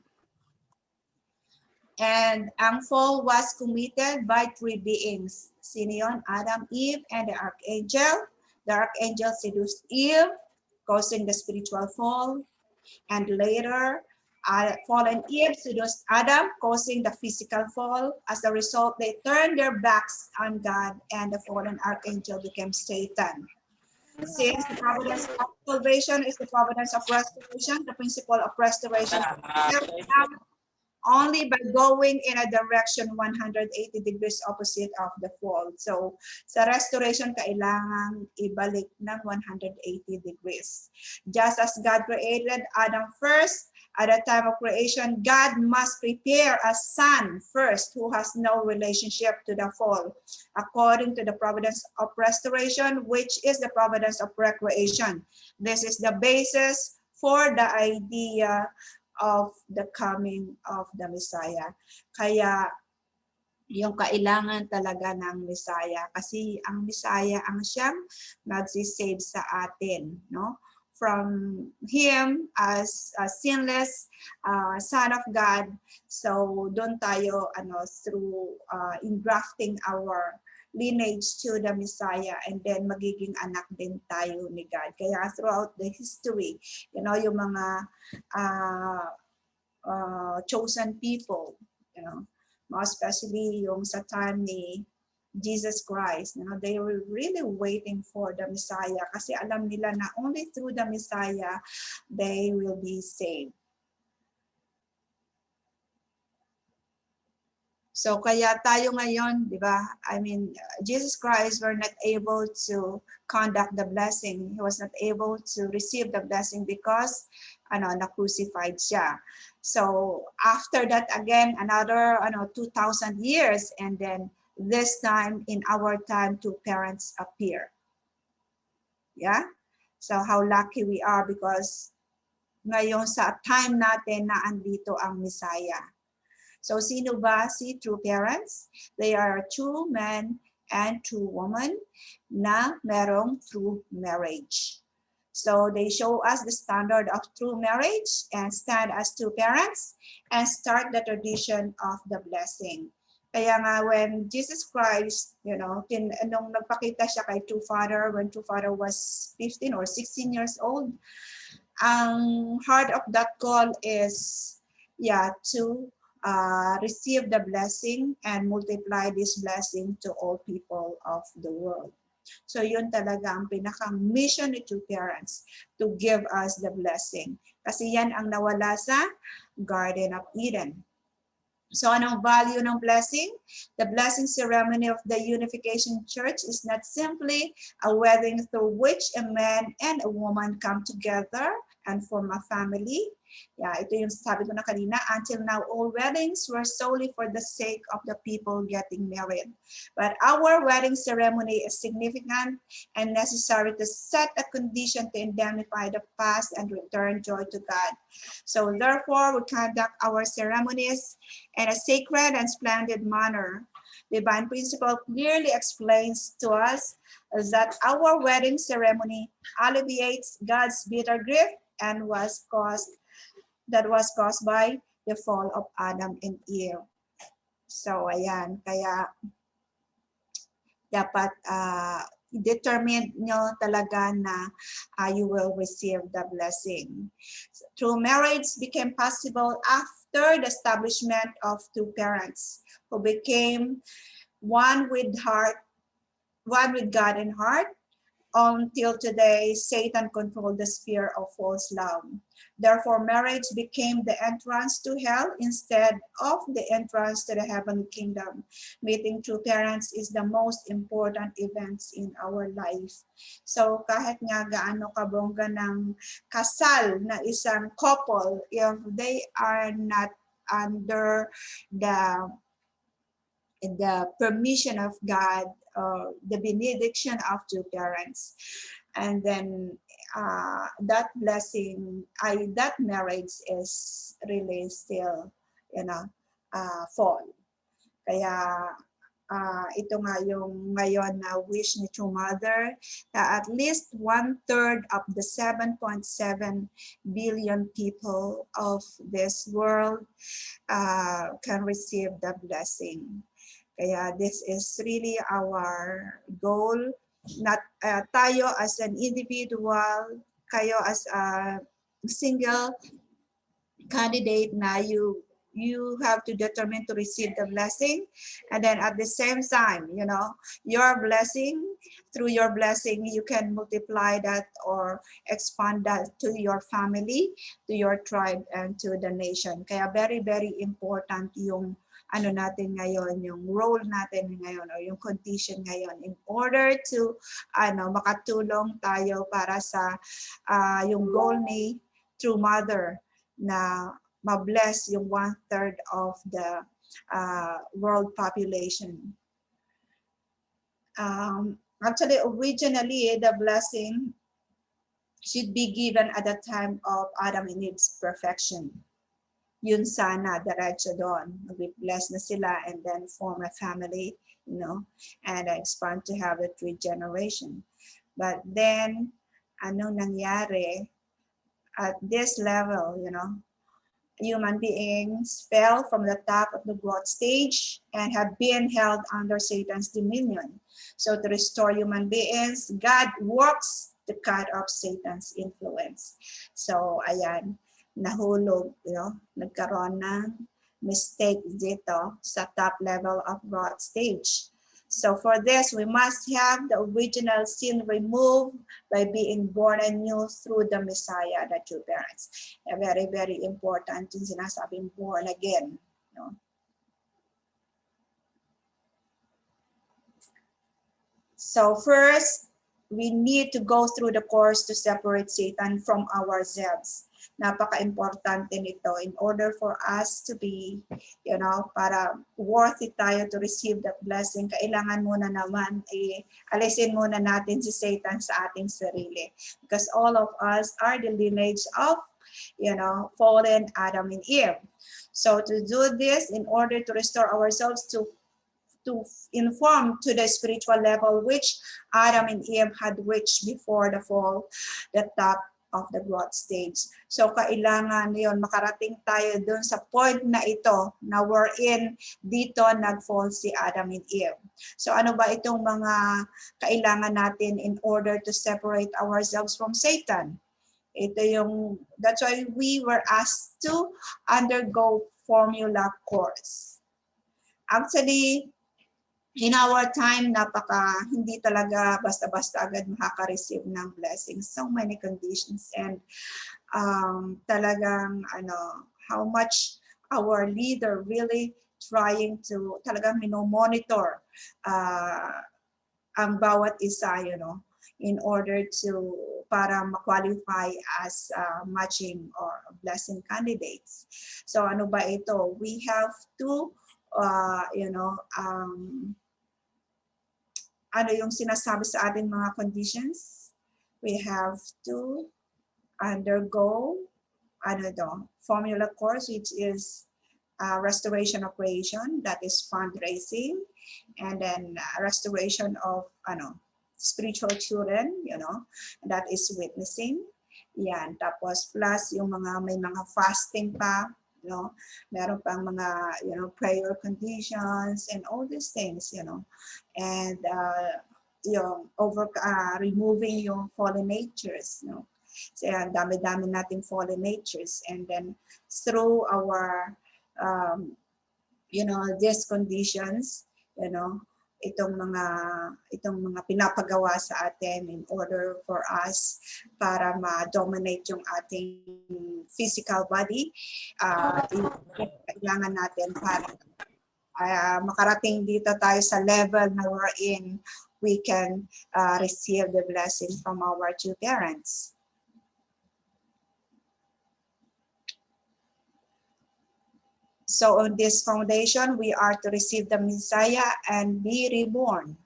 And ang fall was committed by three beings. Sino yun? Adam, Eve, and the archangel. The archangel seduced Eve, causing the spiritual fall. And later, fallen Eve seduced Adam, causing the physical fall. As a result, they turned their backs on God, and the fallen archangel became Satan. Since the providence of salvation is the providence of restoration, the principle of restoration only by going in a direction 180 degrees opposite of the fall. So, sa restoration, kailangan ibalik ng 180 degrees. Just as God created Adam first, at the time of creation, God must prepare a son first who has no relationship to the fall, according to the providence of restoration, which is the providence of recreation. This is the basis for the idea of the coming of the Messiah. Kaya yung kailangan talaga ng Messiah, kasi ang Messiah ang siyang magsisave sa atin, no? From him as a sinless son of God. So doon tayo through engrafting our lineage to the Messiah, and then magiging anak din tayo ni God. Kaya throughout the history, yung mga chosen people, especially yung sa time ni Jesus Christ, they were really waiting for the Messiah kasi alam nila na only through the Messiah they will be saved. So kaya tayo ngayon, di ba? Jesus Christ were not able to conduct the blessing. He was not able to receive the blessing because na-crucified siya. So after that again, another 2,000 years, and then this time in our time, two parents appear. Yeah? So how lucky we are because ngayon sa time natin na andito ang Messiah. So sino ba si true parents? They are two men and two women na merong true marriage. So they show us the standard of true marriage and stand as two parents and start the tradition of the blessing. Kaya nga when Jesus Christ, nung nagpakita siya kay True Father, when True Father was 15 or 16 years old, ang heart of that call is, to receive the blessing and multiply this blessing to all people of the world. So yun talaga ang pinakang mission ni True Parents, to give us the blessing. Kasi yan ang nawala sa Garden of Eden. So anong value ng blessing? The blessing ceremony of the Unification Church is not simply a wedding through which a man and a woman come together and form a family. Ito yung sabi ko na kanina, until now all weddings were solely for the sake of the people getting married. But our wedding ceremony is significant and necessary to set a condition to indemnify the past and return joy to God. So therefore, we conduct our ceremonies in a sacred and splendid manner. Divine principle clearly explains to us that our wedding ceremony alleviates God's bitter grief and was caused by the fall of Adam and Eve. So ayan, kaya dapat determine nyo talaga na you will receive the blessing. True marriage became possible after the establishment of two parents who became one with God and heart. Until today, Satan controlled the sphere of false love. Therefore, marriage became the entrance to hell instead of the entrance to the heavenly kingdom. Meeting true parents is the most important events in our life. So kahit nga gaano kabongga ng kasal na isang couple, if they are not under the permission of God, the benediction of two parents, and then that blessing, that marriage is really still, fall. Kaya ito nga yung ngayon na wish ni True Mother, na at least 1/3 of the 7.7 billion people of this world can receive the blessing. Kaya this is really our goal. Not tayo as an individual, kayo as a single candidate na you have to determine to receive the blessing, and then at the same time, your blessing, through your blessing you can multiply that or expand that to your family, to your tribe, and to the nation. Kaya very very important yung natin ngayon, yung role natin ngayon or yung condition ngayon in order to makatulong tayo para sa yung goal ni True Mother na ma-bless yung 1/3 of the world population. Actually, originally, the blessing should be given at the time of Adam and Eve's perfection. Yun sana, diretso doon. Mag-bless na sila and then form a family, and expand to have a 3 generation. But then, anong nangyari at this level, human beings fell from the top of the growth stage and have been held under Satan's dominion. So to restore human beings, God works to cut off Satan's influence. So ayan, nahulog, nagkaroon ng mistake dito sa top level of growth stage. So for this, we must have the original sin removed by being born anew through the Messiah, the true parents. Very, very important yung sinasabing born again. So first, we need to go through the course to separate Satan from ourselves. Napaka-importante nito in order for us to be, para worthy tayo to receive that blessing. Kailangan muna naman, alisin muna natin si Satan sa ating sarili. Because all of us are the lineage of, fallen Adam and Eve. So to do this, in order to restore ourselves to inform to the spiritual level which Adam and Eve had reached before the fall, the top of the growth stage. So kailangan yun, makarating tayo dun sa point na ito na wherein dito nag-fall si Adam and Eve. So ano ba itong mga kailangan natin in order to separate ourselves from Satan? That's why we were asked to undergo formula course. Actually, in our time, hindi talaga basta-basta agad makaka-receive ng blessings. So many conditions, and talagang how much our leader really trying to talagang monitor ang bawat isa, in order to para ma-qualify as matching or blessing candidates. So ano ba ito? We have to ano yung sinasabi sa ating mga conditions? We have to undergo formula course, which is restoration of creation, that is fundraising, and then restoration of spiritual children, that is witnessing. Yan, tapos plus yung may mga fasting pa, meron pang mga prayer conditions and all these things, and removing yung fallen natures, so yan, dami-dami nating fallen natures, and then through our these conditions, itong mga pinapagawa sa atin in order for us para ma-dominate yung ating physical body, kailangan natin para makarating dito tayo sa level na we're in, we can receive the blessing from our two parents. So on this foundation, we are to receive the Messiah and be reborn.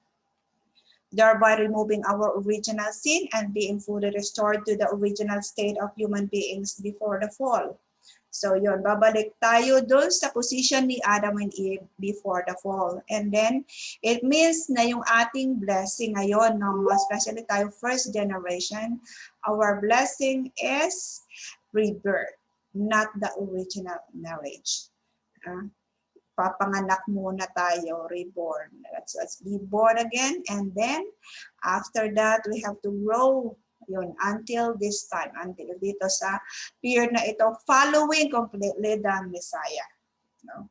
thereby removing our original sin and being fully restored to the original state of human beings before the fall. So yun, babalik tayo dun sa position ni Adam and Eve before the fall. And then, it means na yung ating blessing ngayon, no? Especially tayo first generation, our blessing is rebirth, not the original marriage. Papanganak muna tayo, reborn. Let's be born again, and then after that we have to grow yun until this time, until dito sa period na ito, following completely the Messiah. No?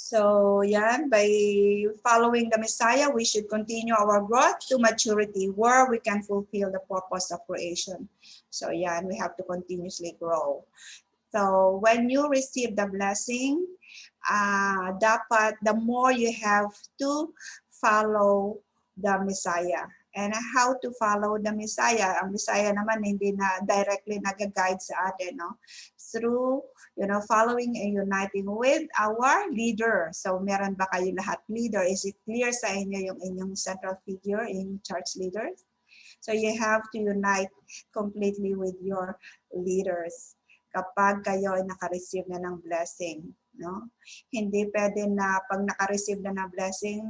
So yan, by following the Messiah, we should continue our growth to maturity where we can fulfill the purpose of creation. So yan, we have to continuously grow. So when you receive the blessing, dapat the more you have to follow the Messiah. And how to follow the Messiah? Ang Messiah naman hindi na directly nag-guide sa atin, no? Through, following and uniting with our leader. So meron ba kayo lahat leader? Is it clear sa inyo yung inyong central figure in church leaders? So you have to unite completely with your leaders kapag kayo ay naka-receive na ng blessing. No? Hindi pwede na pag naka-receive na ng blessing,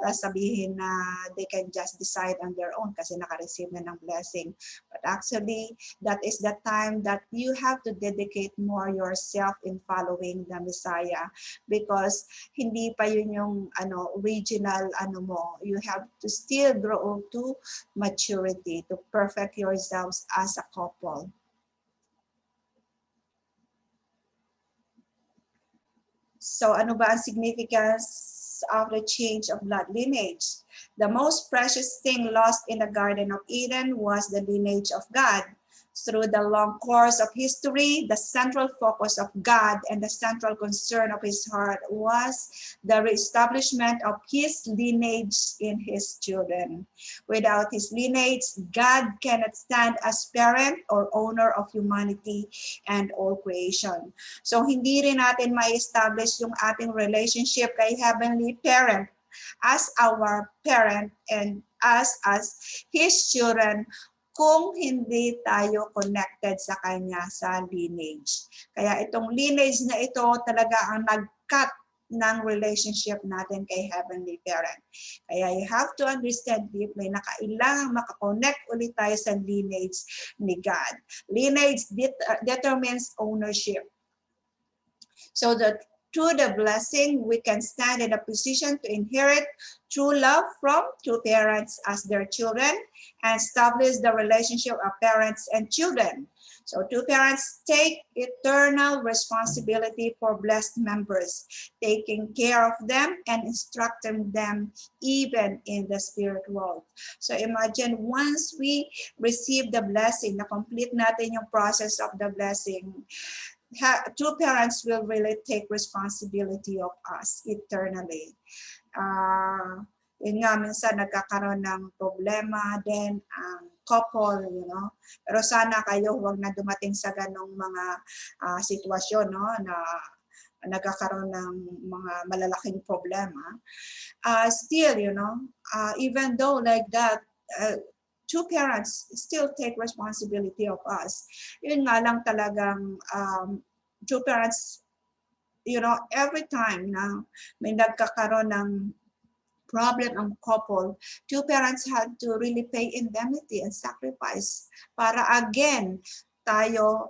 sabihin na they can just decide on their own kasi naka-receive na ng blessing. But actually, that is the time that you have to dedicate more yourself in following the Messiah because hindi pa yun yung original mo. You have to still grow to maturity, to perfect yourselves as a couple. So ano ba ang significance of the change of blood lineage? The most precious thing lost in the Garden of Eden was the lineage of God. Through the long course of history, the central focus of God and the central concern of his heart was the reestablishment of his lineage in his children. Without his lineage, God cannot stand as parent or owner of humanity and all creation. So hindi rin natin ma-establish yung ating relationship kay Heavenly Parent as our parent and us as his children kung hindi tayo connected sa kanya sa lineage. Kaya itong lineage na ito talaga ang nag-cut ng relationship natin kay Heavenly Parent. Kaya you have to understand deeply na kailangan makakonect ulit tayo sa lineage ni God. Lineage determines ownership. So that through the blessing, we can stand in a position to inherit true love from two parents as their children and establish the relationship of parents and children. So two parents take eternal responsibility for blessed members, taking care of them and instructing them even in the spirit world. So imagine once we receive the blessing, na complete natin yung process of the blessing, two parents will really take responsibility of us eternally. Yun nga, minsan nagkakaroon ng problema din ang couple, Pero sana kayo huwag na dumating sa ganong mga sitwasyon, na nagkakaroon ng mga malalaking problema. Still, even though like that, two parents still take responsibility of us. Yun nga lang talagang two parents, every time na may nagkakaroon ng problem ang couple, two parents had to really pay indemnity and sacrifice para again tayo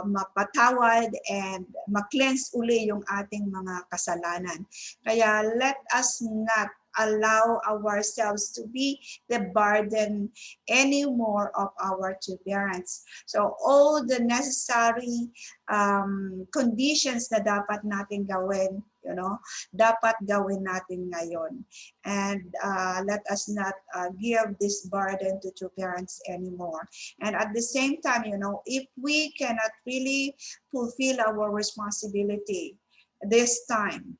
mapatawad and ma-cleanse uli yung ating mga kasalanan. Kaya let us not allow ourselves to be the burden anymore of our two parents. So all the necessary conditions na dapat natin gawin, dapat gawin natin ngayon. And let us not give this burden to two parents anymore. And at the same time, if we cannot really fulfill our responsibility this time,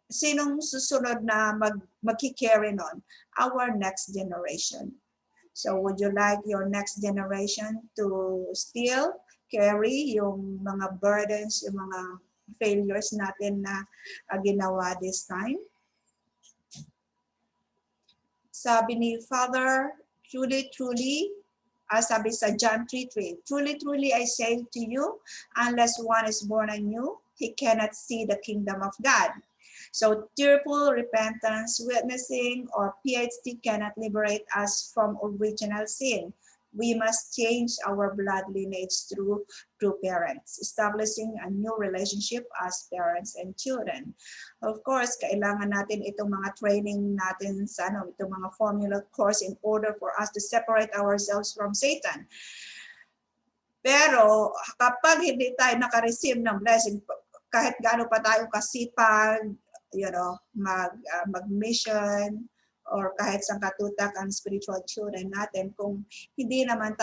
sinong susunod na magki-carry nun? Our next generation. So would you like your next generation to still carry yung mga burdens, yung mga failures natin na ginawa this time? Sabi ni Father, truly, truly, sabi sa John 3:3, truly, truly, I say to you, unless one is born anew, he cannot see the kingdom of God. So tearful repentance, witnessing, or PhD cannot liberate us from original sin. We must change our blood lineage through parents, establishing a new relationship as parents and children. Of course, kailangan natin itong mga training natin sa itong mga formula course in order for us to separate ourselves from Satan. Pero kapag hindi tayo naka-receive ng blessing, kahit gaano pa tayo kasipag, mag-mission, or kahit sa katutak ang spiritual children natin, kung hindi naman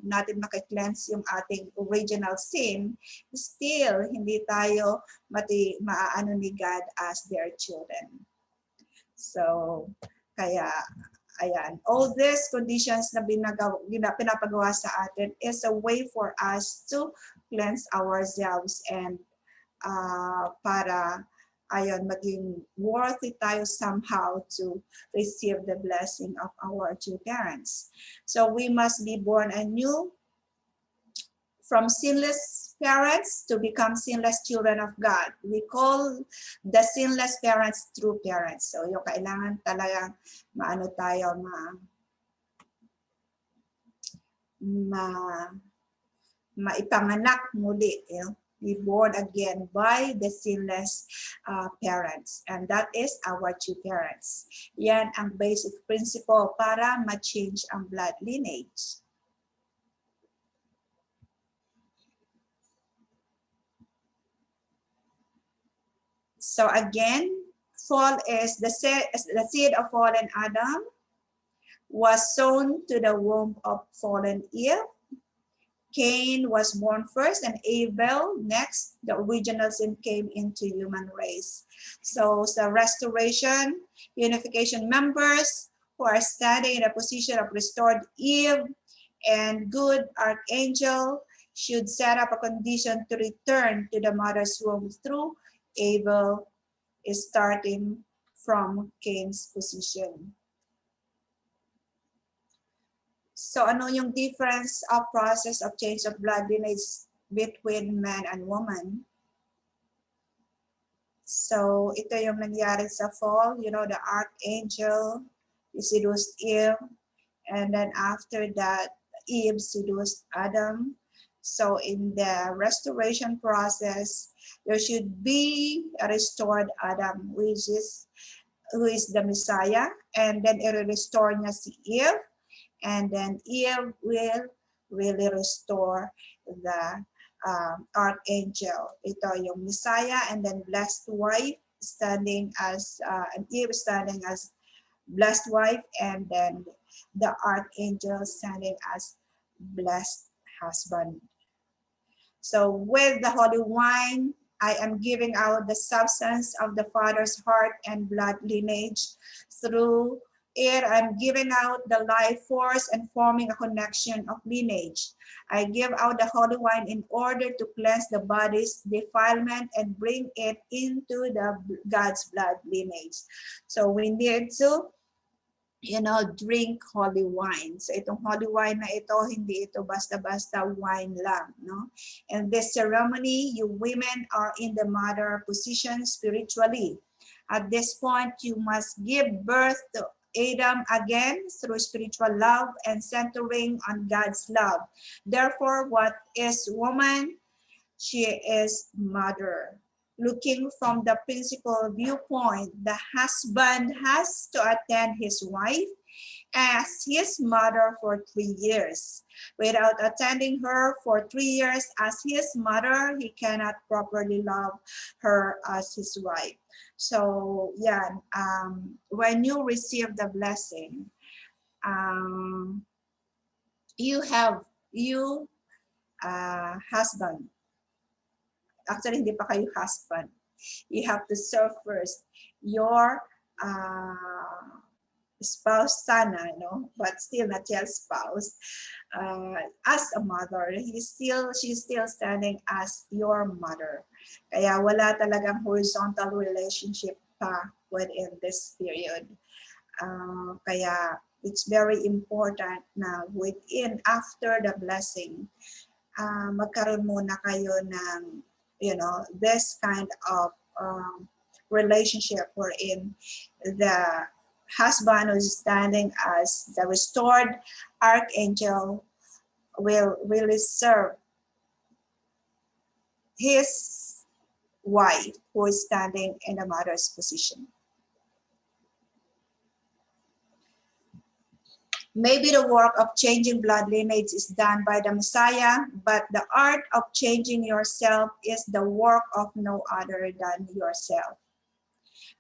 natin maki-cleanse yung ating original sin, still hindi tayo maaano ni God as their children. So, kaya, ayan, all these conditions na pinapagawa sa atin is a way for us to cleanse ourselves and para maging worthy tayo somehow to receive the blessing of our two parents. So we must be born anew from sinless parents to become sinless children of God. We call the sinless parents true parents. So yung kailangan talagang maipanganak muli, be born again by the sinless parents. And that is our two parents. Yan ang basic principle para ma-change ang blood lineage. So again, fall is the seed of fallen Adam was sown to the womb of fallen Eve. Cain was born first and Abel next. The original sin came into human race. So the restoration, unification members who are standing in a position of restored Eve and good archangel should set up a condition to return to the mother's womb through Abel, is starting from Cain's position. So ano yung difference of process of change of blood lineage between man and woman? So ito yung nangyari sa fall, the archangel seduced Eve, and then after that, Eve seduced Adam. So in the restoration process, there should be a restored Adam, who is the Messiah, and then i-restore niya si Eve. And then Eve will really restore the archangel. Ito yung Messiah, and then blessed wife standing as, and Eve standing as blessed wife, and then the archangel standing as blessed husband. So with the holy wine, I am giving out the substance of the Father's heart and blood lineage. Through it, I'm giving out the life force and forming a connection of lineage. I give out the holy wine in order to cleanse the body's defilement and bring it into the God's blood lineage. So we need to, drink holy wine. So itong holy wine na ito, hindi ito basta-basta wine lang, no? In this ceremony, you women are in the mother position spiritually. At this point, you must give birth to Adam again through spiritual love and centering on God's love. Therefore, what is woman? She is mother. Looking from the principal viewpoint, the husband has to attend his wife as his mother for 3 years. Without attending her for 3 years as his mother, he cannot properly love her as his wife. So, yeah, when you receive the blessing, husband. Actually, hindi pa kayo husband. You have to serve first your spouse sana, but still not yet spouse. As a mother, she's still standing as your mother. Kaya wala talagang horizontal relationship pa within this period. Kaya it's very important na after the blessing, magkaroon muna kayo ng, this kind of relationship wherein the husband who is standing as the restored archangel will really serve his wife who is standing in the mother's position. Maybe the work of changing blood lineage is done by the Messiah, but the art of changing yourself is the work of no other than yourself.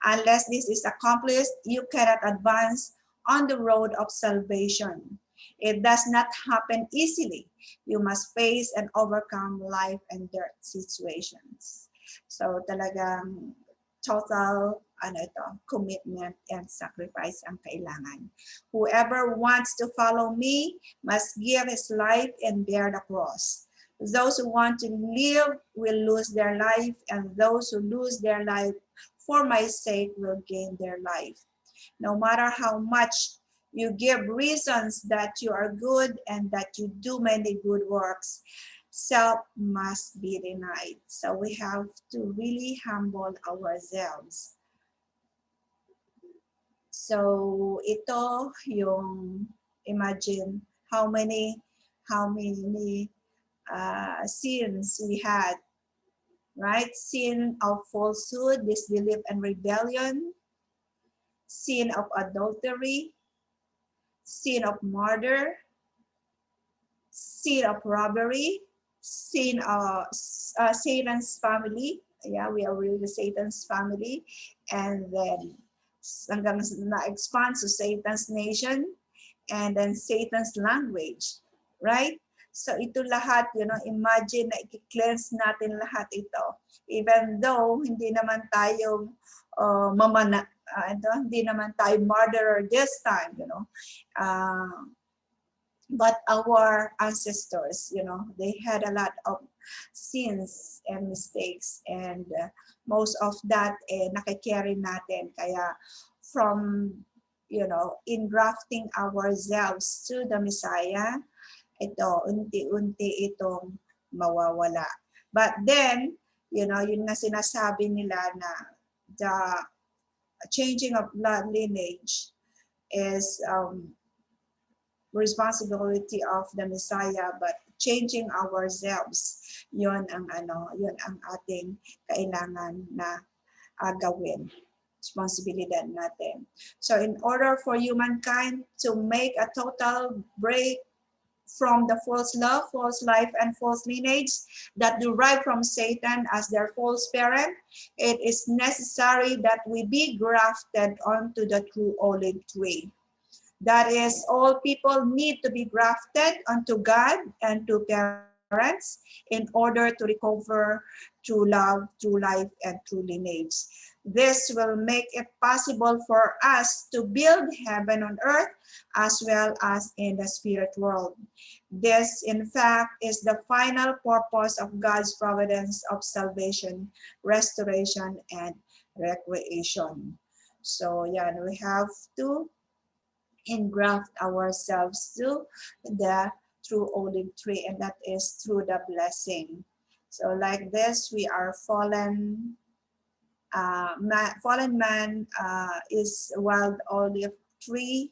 Unless this is accomplished, you cannot advance on the road of salvation. It does not happen easily. You must face and overcome life and death situations. So talagang total commitment and sacrifice ang kailangan. Whoever wants to follow me must give his life and bear the cross. Those who want to live will lose their life, and those who lose their life for my sake will gain their life. No matter how much you give reasons that you are good and that you do many good works, self must be denied. So we have to really humble ourselves. So ito yung, imagine how many sins we had, right? Sin of falsehood, disbelief and rebellion, sin of adultery, sin of murder, sin of robbery, sin of Satan's family. Yeah, we are really Satan's family. And then hanggang na-expand to Satan's nation, and then Satan's language, right? So ito lahat, imagine na i-cleanse natin lahat ito. Even though hindi naman tayo hindi naman tayo murderer this time, but our ancestors, they had a lot of sins and mistakes, and most of that nakikerry natin. Kaya from, engrafting ourselves to the Messiah, ito, unti-unti itong mawawala. But then, yun nga sinasabi nila na the changing of blood lineage is responsibility of the Messiah, but changing ourselves, yun ang ating kailangan na gawin. Responsibilidad natin. So in order for humankind to make a total break from the false love, false life, and false lineage that derive from Satan as their false parent, it is necessary that we be grafted onto the true olive tree. That is, all people need to be grafted onto God and to parents in order to recover true love, true life, and true lineage. This will make it possible for us to build heaven on earth as well as in the spirit world. This, in fact, is the final purpose of God's providence of salvation, restoration, and recreation. So, yeah, we have to engraft ourselves to the true olive tree, and that is through the blessing. So, like this, we are fallen. Fallen man is wild olive tree.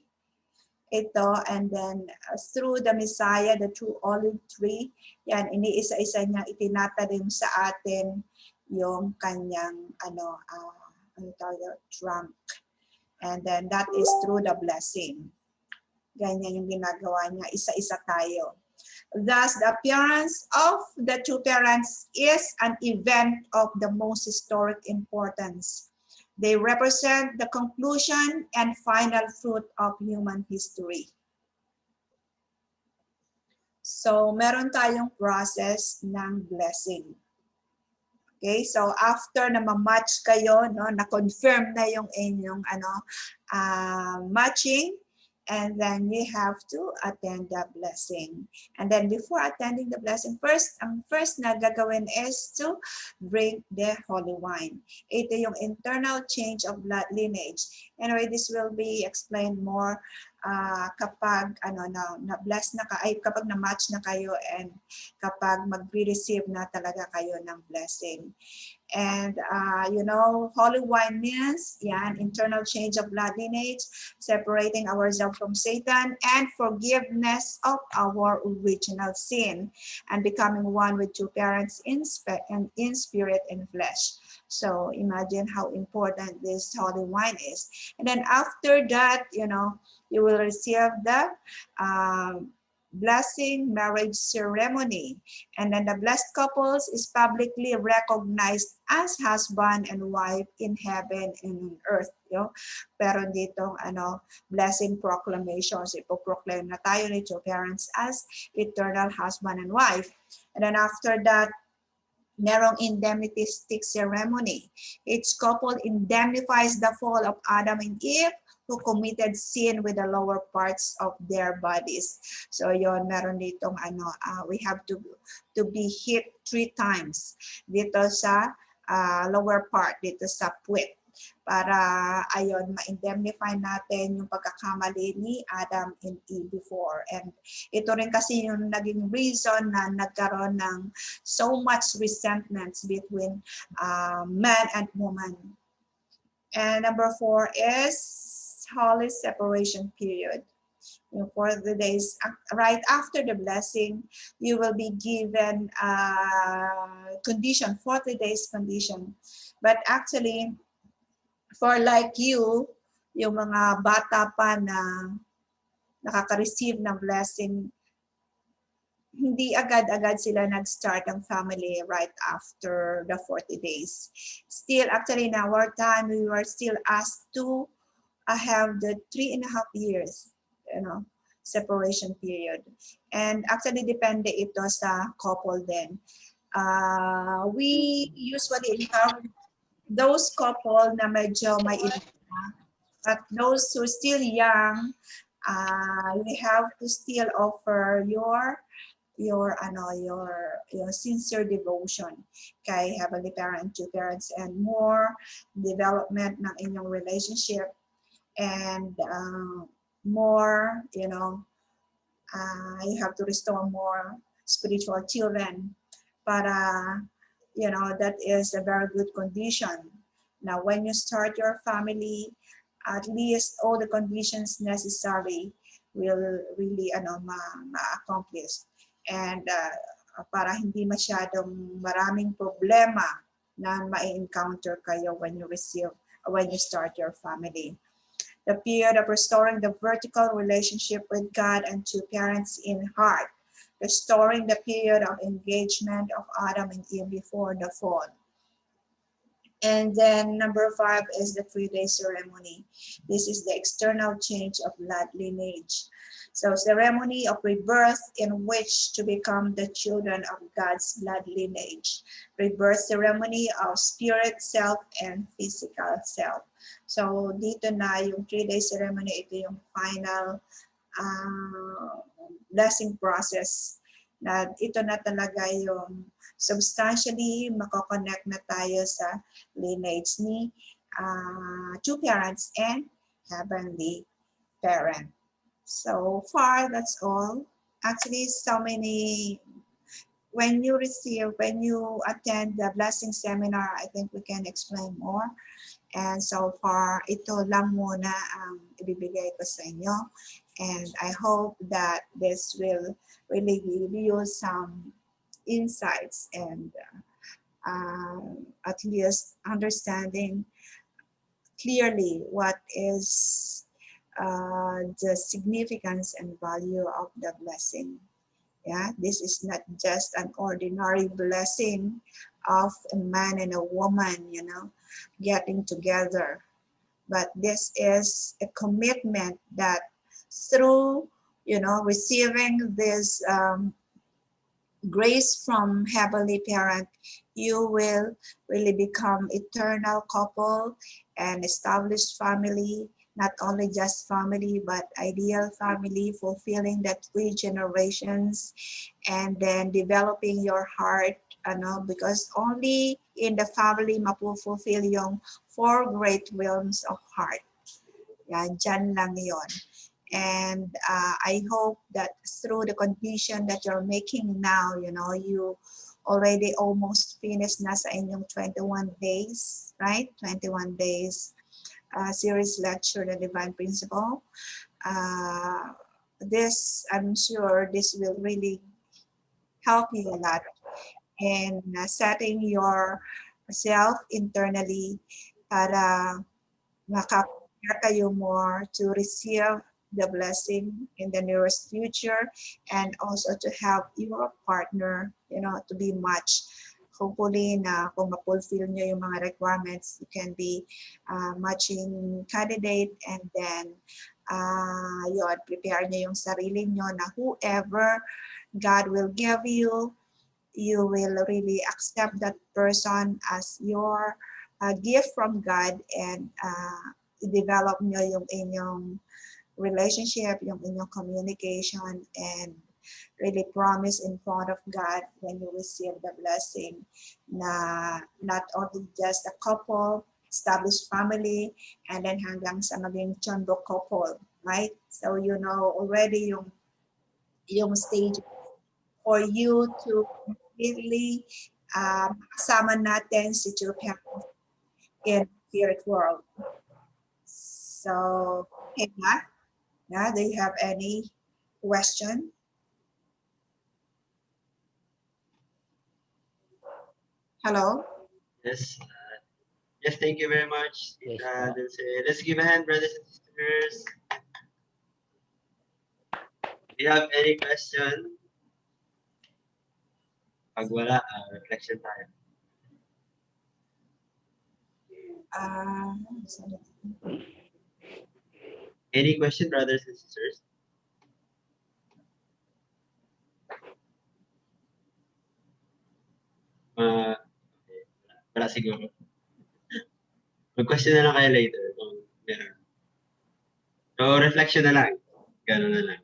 Ito, and then through the Messiah, the true olive tree, yan, iniisa-isa niya itinatanim sa atin yung kanyang trunk. And then that is through the blessing. Ganyan yung ginagawa niya, isa-isa tayo. Thus, the appearance of the two parents is an event of the most historic importance. They represent the conclusion and final fruit of human history. So, meron tayong process ng blessing. Okay, so after na ma-match kayo, no, na-confirm na yung inyong matching, and then you have to attend the blessing. And then before attending the blessing, ang first na gagawin is to drink the holy wine. Ito yung internal change of blood lineage. Anyway, this will be explained more kapag na-bless na kapag na-match na kayo and kapag mag-receive na talaga kayo ng blessing. And holy wine means internal change of blood lineage, separating ourselves from Satan, and forgiveness of our original sin, and becoming one with two parents in spirit and flesh. So imagine how important this holy wine is. And then after that, you will receive the blessing marriage ceremony, and then the blessed couples is publicly recognized as husband and wife in heaven and on earth. Pero ditong blessing proclamations, ipoproclaim na tayo ni two parents as eternal husband and wife. And then after that, merong indemnistic ceremony. Each couple indemnifies the fall of Adam and Eve who committed sin with the lower parts of their bodies. So yon, meron ditong we have to be hit 3 times dito sa lower part, dito sa puwet, para ma-indemnify natin yung pagkakamali ni Adam and Eve before. And ito rin kasi yung naging reason na nagkaroon ng so much resentments between man and woman. And number 4 is holy separation period. For the days right after the blessing, you will be given condition, 40 days condition. But actually, for like you, yung mga bata pa na nakaka-receive ng blessing, hindi agad-agad sila nag-start ang family right after the 40 days. Still, actually, in our time, we were still asked to have the 3.5 years, separation period. And actually, depende ito sa couple din. We usually encourage those couple na medyo may edad na, but those who are still young, you have to still offer your sincere devotion kay Heavenly Parent, two parents, and more development ng inyong relationship, and more, you have to restore more spiritual children para, that is a very good condition. Now, when you start your family, at least all the conditions necessary will really ma-accomplish. And para hindi masyadong maraming problema na ma-encounter kayo when you start your family. The period of restoring the vertical relationship with God and two parents in heart, restoring the period of engagement of Adam and Eve before the fall. And then number 5 is the 3-day ceremony. This is the external change of blood lineage. So ceremony of rebirth in which to become the children of God's blood lineage. Rebirth ceremony of spirit self and physical self. So dito na yung 3-day ceremony, ito yung final blessing process. Na ito na talaga yung substantially mako-connect na tayo sa lineage ni two parents and Heavenly Parent. So far, that's all. Actually, so many, when you attend the blessing seminar, I think we can explain more. And so far, ito lang muna ang ibibigay ko sa inyo. And I hope that this will really give you some insights and at least understanding clearly what is the significance and value of the blessing. Yeah, this is not just an ordinary blessing of a man and a woman, getting together, but this is a commitment that through, receiving this grace from Heavenly Parent, you will really become eternal couple and established family, not only just family, but ideal family, fulfilling that 3 generations, and then developing your heart, because only in the family mapufulfill yung 4 great realms of heart. Yan, dyan lang yon. And I hope that through the condition that you're making now, you already almost finished na sa inyong 21 days, right? 21 days series lecture, The Divine Principle. I'm sure this will really help you a lot in setting yourself internally para maka-prepare kayo more to receive the blessing in the nearest future, and also to help your partner, to be matched. Hopefully na kung ma-fulfill nyo yung mga requirements, you can be matching candidate, and then prepare nyo yung sarili nyo na whoever God will give you, you will really accept that person as your gift from God, and i-develop nyo yung inyong relationship, yung inyong communication, and really promise in front of God when you receive the blessing na not only just a couple, established family, and then hanggang sa maging chondo couple, right? So you know already yung stage for you to really kasama natin si two parents in spirit world. So, okay, do you have any question? Hello? Yes. Yes, thank you very much. Yes, Let's give a hand, brothers and sisters. Do you have any question? Pag wala, reflection time. Any question, brothers and sisters? Wala siguro. Mag-question na lang kayo later kung meron. So, reflection na lang. Gano'n na lang.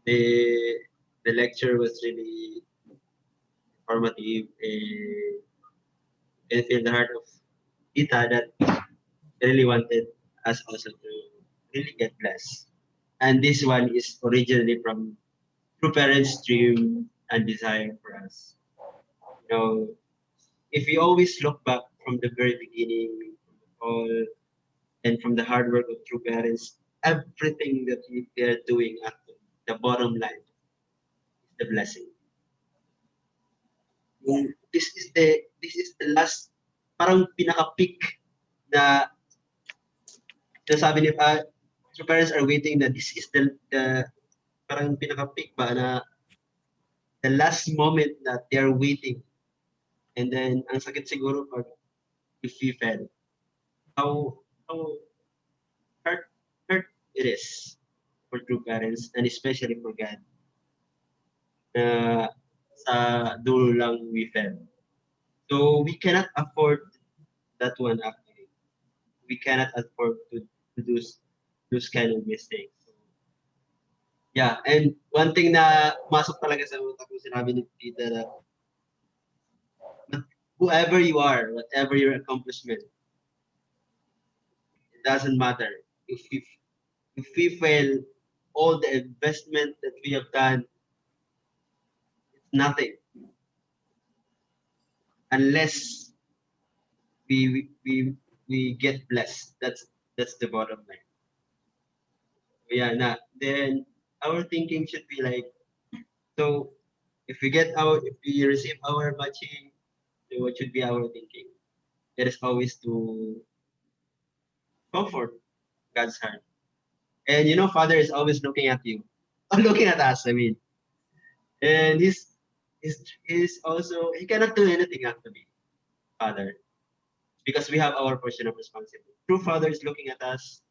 The lecture was really informative, and it filled the heart of Tita that really wanted us also to really get blessed. And this one is originally from True Parents' dream and desire for us. If we always look back from the very beginning, all and from the hard work of True Parents, everything that they are doing at the bottom line is the blessing. This is the last, parang pinaka-peak na sabi ni True Parents are waiting that this is the parang pinaka-peak ba na the last moment that they are waiting. And then ang sakit siguro pag if you fell. How hurt it is for True Parents, and especially for God. Sa dulo lang we fell. So we cannot afford that one actually. We cannot afford to do those kind of mistakes. Yeah, and one thing na masok talaga sa utak ko, sinabi ni Tita na whoever you are, whatever your accomplishment, it doesn't matter. If we fail, all the investment that we have done, it's nothing. Unless we get blessed. That's the bottom line. Yeah, then our thinking should be like, so if we receive our matching, then what should be our thinking? It is always to comfort God's heart. And Father is always looking at you. Looking at us, I mean. And he's also, he cannot do anything actually, Father. Because we have our portion of responsibility. True Father is looking at us,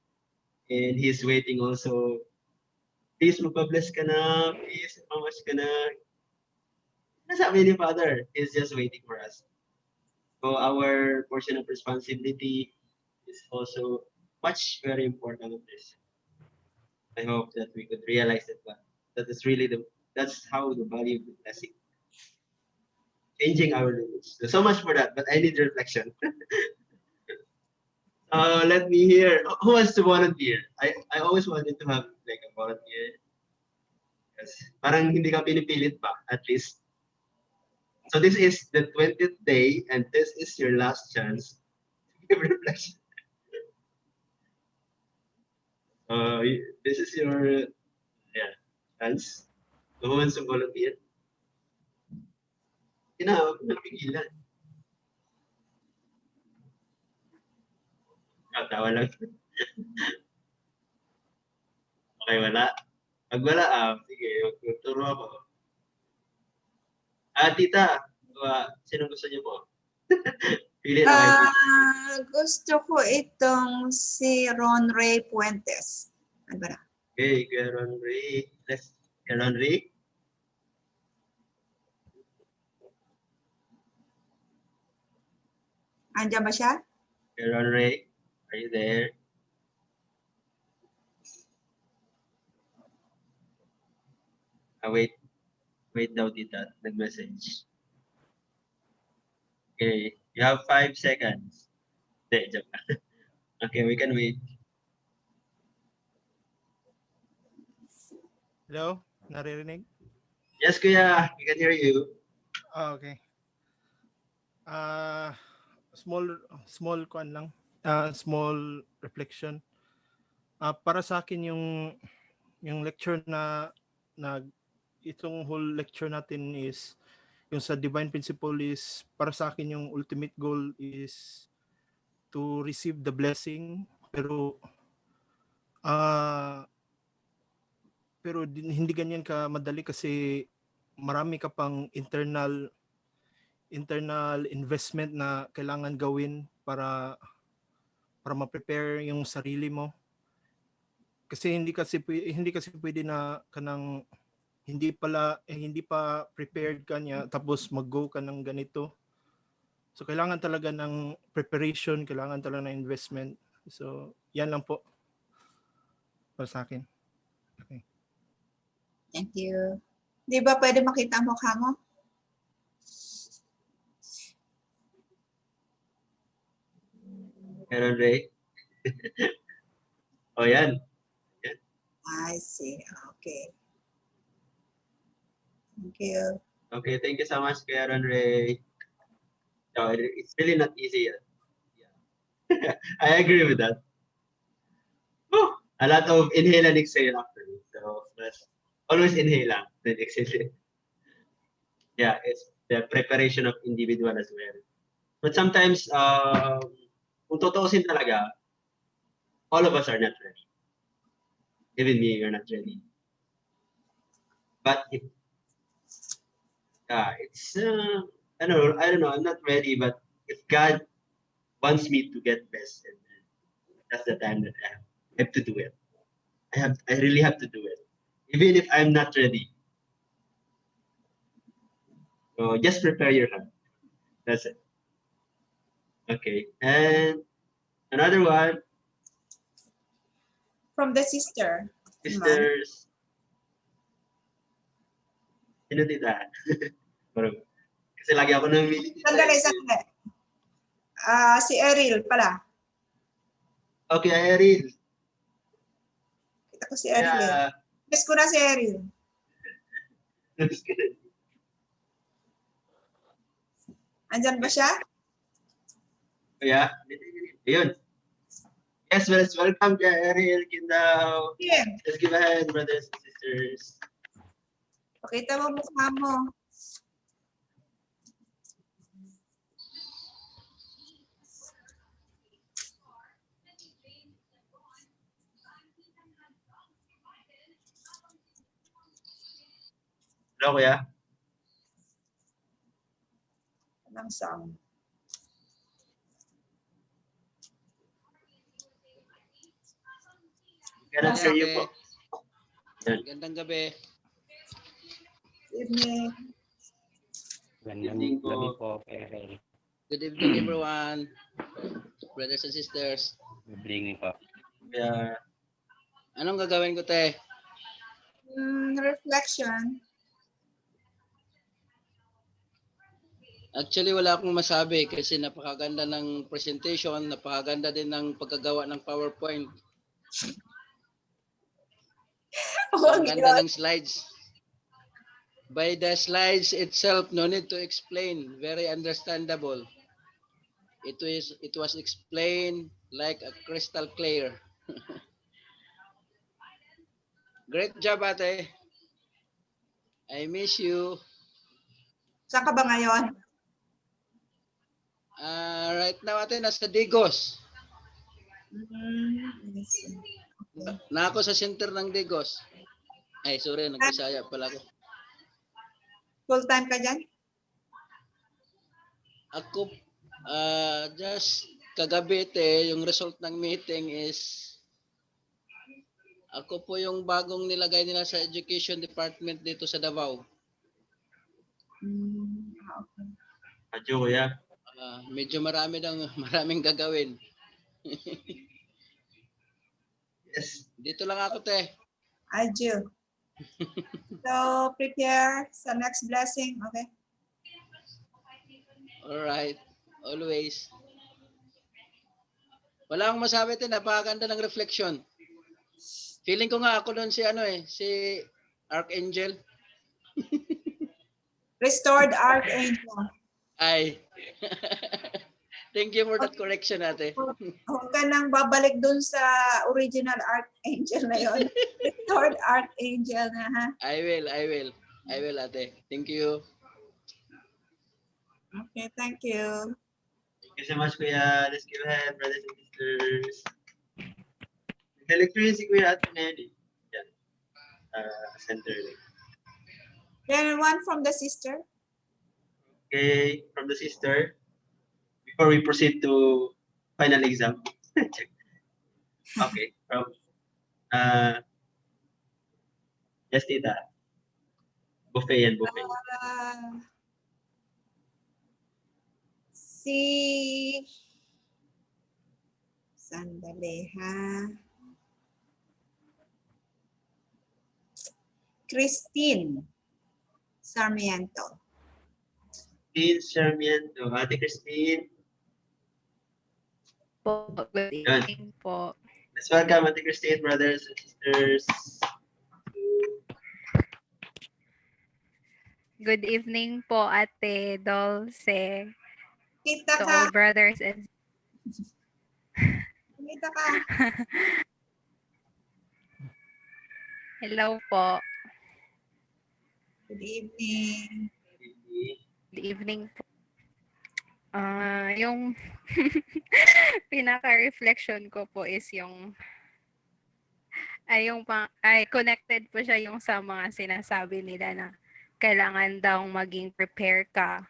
and he's waiting also Please, magpa-bless ka na. Please, mamash ka na. Nasabi ni Father, He's just waiting for us. So our portion of responsibility is also much very important of this. I hope that we could realize that is really that's how the value of the blessing. Changing our limits. So much for that, but I need reflection. Let me hear. Who wants to volunteer? I always wanted to have like a volunteer. Yes. Parang hindi ka pinipilit pa, at least. So this is the 20th day, and this is your last chance to give reflection. This is your chance. Who wants to volunteer? Napigilan. Tawa lang. Okay, wala. Pag wala, sige, magturo ako. Tita, sino gusto niyo po? Pili na kayo. Gusto ko itong si Ron Ray Puentes. Ano ba na? Okay, Kuya Ron Ray. Kuya Ron Ray. Andiyan ba siya? Kuya Ron Ray, are you there? Wait daw, tita. Nag-message. Okay, you have 5 seconds. Hindi, joke. Okay, we can wait. Hello? Naririnig? Yes, Kuya. We can hear you. Okay. Small kuan lang. Small reflection. Para sa akin yung lecture na itong whole lecture natin is yung sa divine principle is para sa akin yung ultimate goal is to receive the blessing pero hindi ganyan ka madali kasi marami ka pang internal investment na kailangan gawin para ma-prepare yung sarili mo kasi hindi kasi pwede na kanang hindi pa prepared ka niya tapos mag-go ka ng ganito. So kailangan talaga ng preparation, kailangan talaga ng investment. So yan lang po para sa akin. Okay. Thank you. Di ba pwede makita ang mukha mo? Kuya Ron Ray. Yan. I see. Okay. Thank you. Okay, thank you so much, Kuya Ron Ray. No, it's really not easy. Yeah. I agree with that. A lot of inhale and exhale after me. So always inhale lang, then exhale. Yeah, it's the preparation of individual as well. But sometimes, kung totoosin talaga, all of us are not ready. Even me, you're not ready. But it's I don't know. I'm not ready, but if God wants me to get blessed, that's the time that I have to do it. I really have to do it, even if I'm not ready. So just prepare your heart. That's it. Okay, and another one. From the sister. Sisters. Sino tita? Kasi lagi ako namimili. Sandali. Si Eril pala. Okay, Eril. Kita ko si Eril. Miss ko na si Eril. Andyan ba siya? Yeah. Ayun. Yes, welcome to Eril Kindao. Yeah. Let's give a hand, brothers and sisters. Pakita mo mukha mo. Hello, Kuya. Anong sound? Cannot hear you po. Magandang gabi. Evening. Gandang gabi po, Pere. Good evening, everyone. Brothers and sisters. Good evening po. Kaya, Anong gagawin ko, te? Reflection. Actually, wala akong masabi kasi napakaganda ng presentation, napakaganda din ng pagkagawa ng PowerPoint. Ang ganda ng slides. By the slides itself, no need to explain. Very understandable. It was explained like a crystal clear. Great job, ate. I miss you. Saan ka ba ngayon? Right now, ate, nasa Digos. Na ako sa center ng Digos. Ay, sorry, nag-Bisaya pala ako. Full time ka dyan? Ako, just kagabi, te, yung result ng meeting is ako po yung bagong nilagay nila sa education department dito sa Davao. Adyo, kuya. Medyo maraming gagawin. Yes. Dito lang ako, te. Adyo. So, prepare sa next blessing, okay? Alright. Always. Wala akong masabi, te. Napakaganda ng reflection. Feeling ko nga ako doon si si Archangel. Restored Archangel. Ay. Thank you for that correction, ate. Huwag ka nang babalik dun sa original Archangel na yon. Restored Archangel na, ha? I will, ate. Thank you. Okay, thank you. Thank you so much, kuya. Let's go ahead, brothers and sisters. Nag-lecture si Kuya at Nelly. Yan. Center. Then one from the sister. Okay, from the sister. Before we proceed to final exam. Okay, from yes, tita. Buffet yan, buffet. Sandali, ha? Christine Sarmiento. Christine Sarmiento. Ate Christine. Po, good evening po. Let's welcome Ate Christine, brothers and sisters. Good evening po, Ate Dulce. Kita to ka. all brothers and Kita ka. hello po. Good evening. Good evening po. Yung pinaka-reflection ko po is yung connected po siya yung sa mga sinasabi nila na kailangan daw maging prepare ka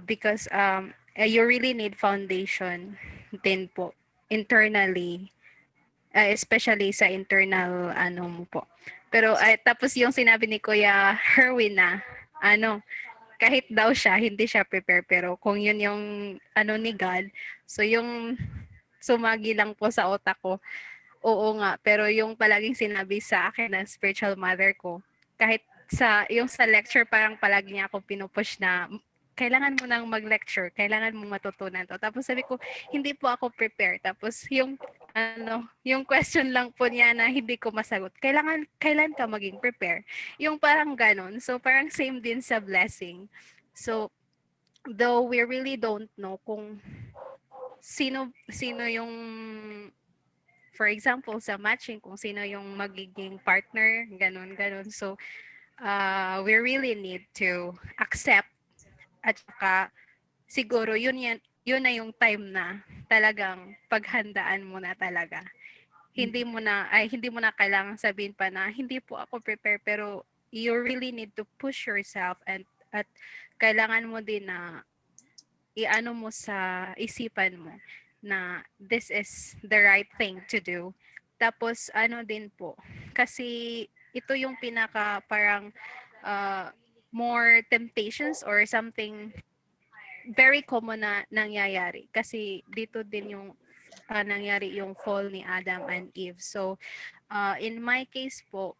because you really need foundation din po internally, especially sa internal mo po. Pero tapos yung sinabi ni Kuya Herwin na kahit daw siya hindi siya prepare, pero kung yun yung ni God, so yung sumagi lang po sa utak ko, oo nga, pero yung palaging sinabi sa akin ng spiritual mother ko, kahit yung sa lecture parang palagi niya ako pinupush na kailangan mo nang mag-lecture, kailangan mo matutunan to. Tapos sabi ko, hindi po ako prepare. Tapos yung question lang po niya na hindi ko masagot. Kailan ka maging prepare? Yung parang ganon. So parang same din sa blessing. So though we really don't know kung sino yung, for example, sa matching, kung sino yung magiging partner, ganon. So we really need to accept. At saka, siguro yun na yung time na talagang paghandaan mo na talaga. Hindi mo na kailangan sabihin pa na hindi po ako prepare, pero you really need to push yourself at kailangan mo din na iano mo sa isipan mo na this is the right thing to do. Tapos ano din po, kasi ito yung pinaka parang more temptations or something very common na nangyayari. Kasi dito din yung nangyari yung fall ni Adam and Eve. So, in my case po,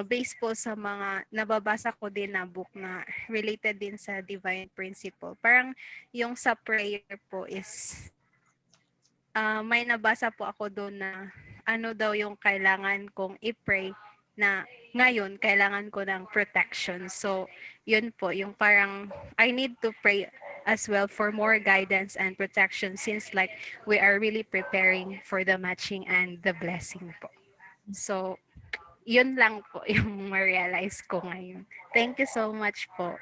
based po sa mga nababasa ko din na book na related din sa divine principle. Parang yung sa prayer po is may nabasa po ako doon na ano daw yung kailangan kong i-pray na ngayon kailangan ko ng protection. So, yun po, yung parang I need to pray as well for more guidance and protection since like we are really preparing for the matching and the blessing po. So, yun lang po yung ma-realize ko ngayon. Thank you so much po.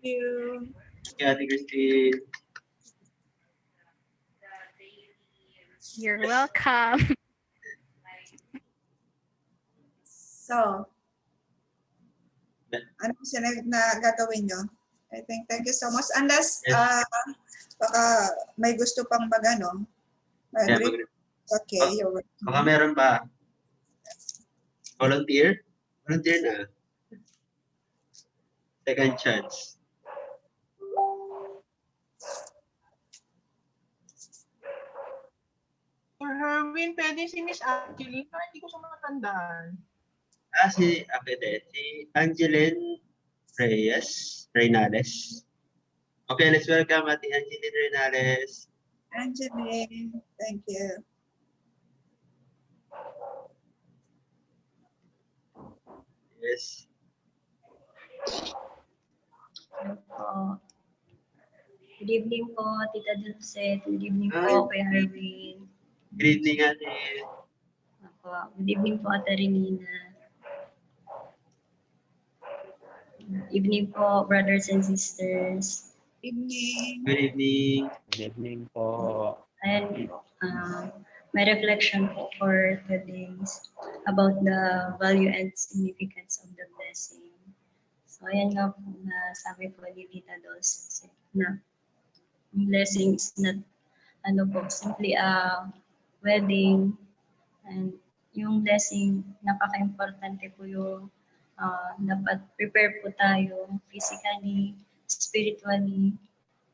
Thank you. Ate Christine. You're welcome. So, ano sinag na gagawin nyo? I think thank you so much. Unless baka may gusto pang mag-ano. Okay, you're welcome. Baka meron pa. Volunteer? Volunteer na. Second chance. For Herwin, pwede si Miss Angeline. Hindi ko siya matandaan. Si Angeline Reynales. Okay, let's welcome Ate Angeline Reynales. Angeline, thank you. Yes. Good evening po, Tita Dulce. Good evening po, Kuya Harvin. Good evening, Ate. Good evening po, Ate Renina. Good evening po, brothers and sisters. Evening. Good evening. Good evening po. And my reflection po for today is about the value and significance of the blessing. So, ayan nga po na sabi po ni Tita Dulce na blessing is not simply a wedding, and yung blessing, napaka-importante po yung dapat prepare po tayo physically, spiritually,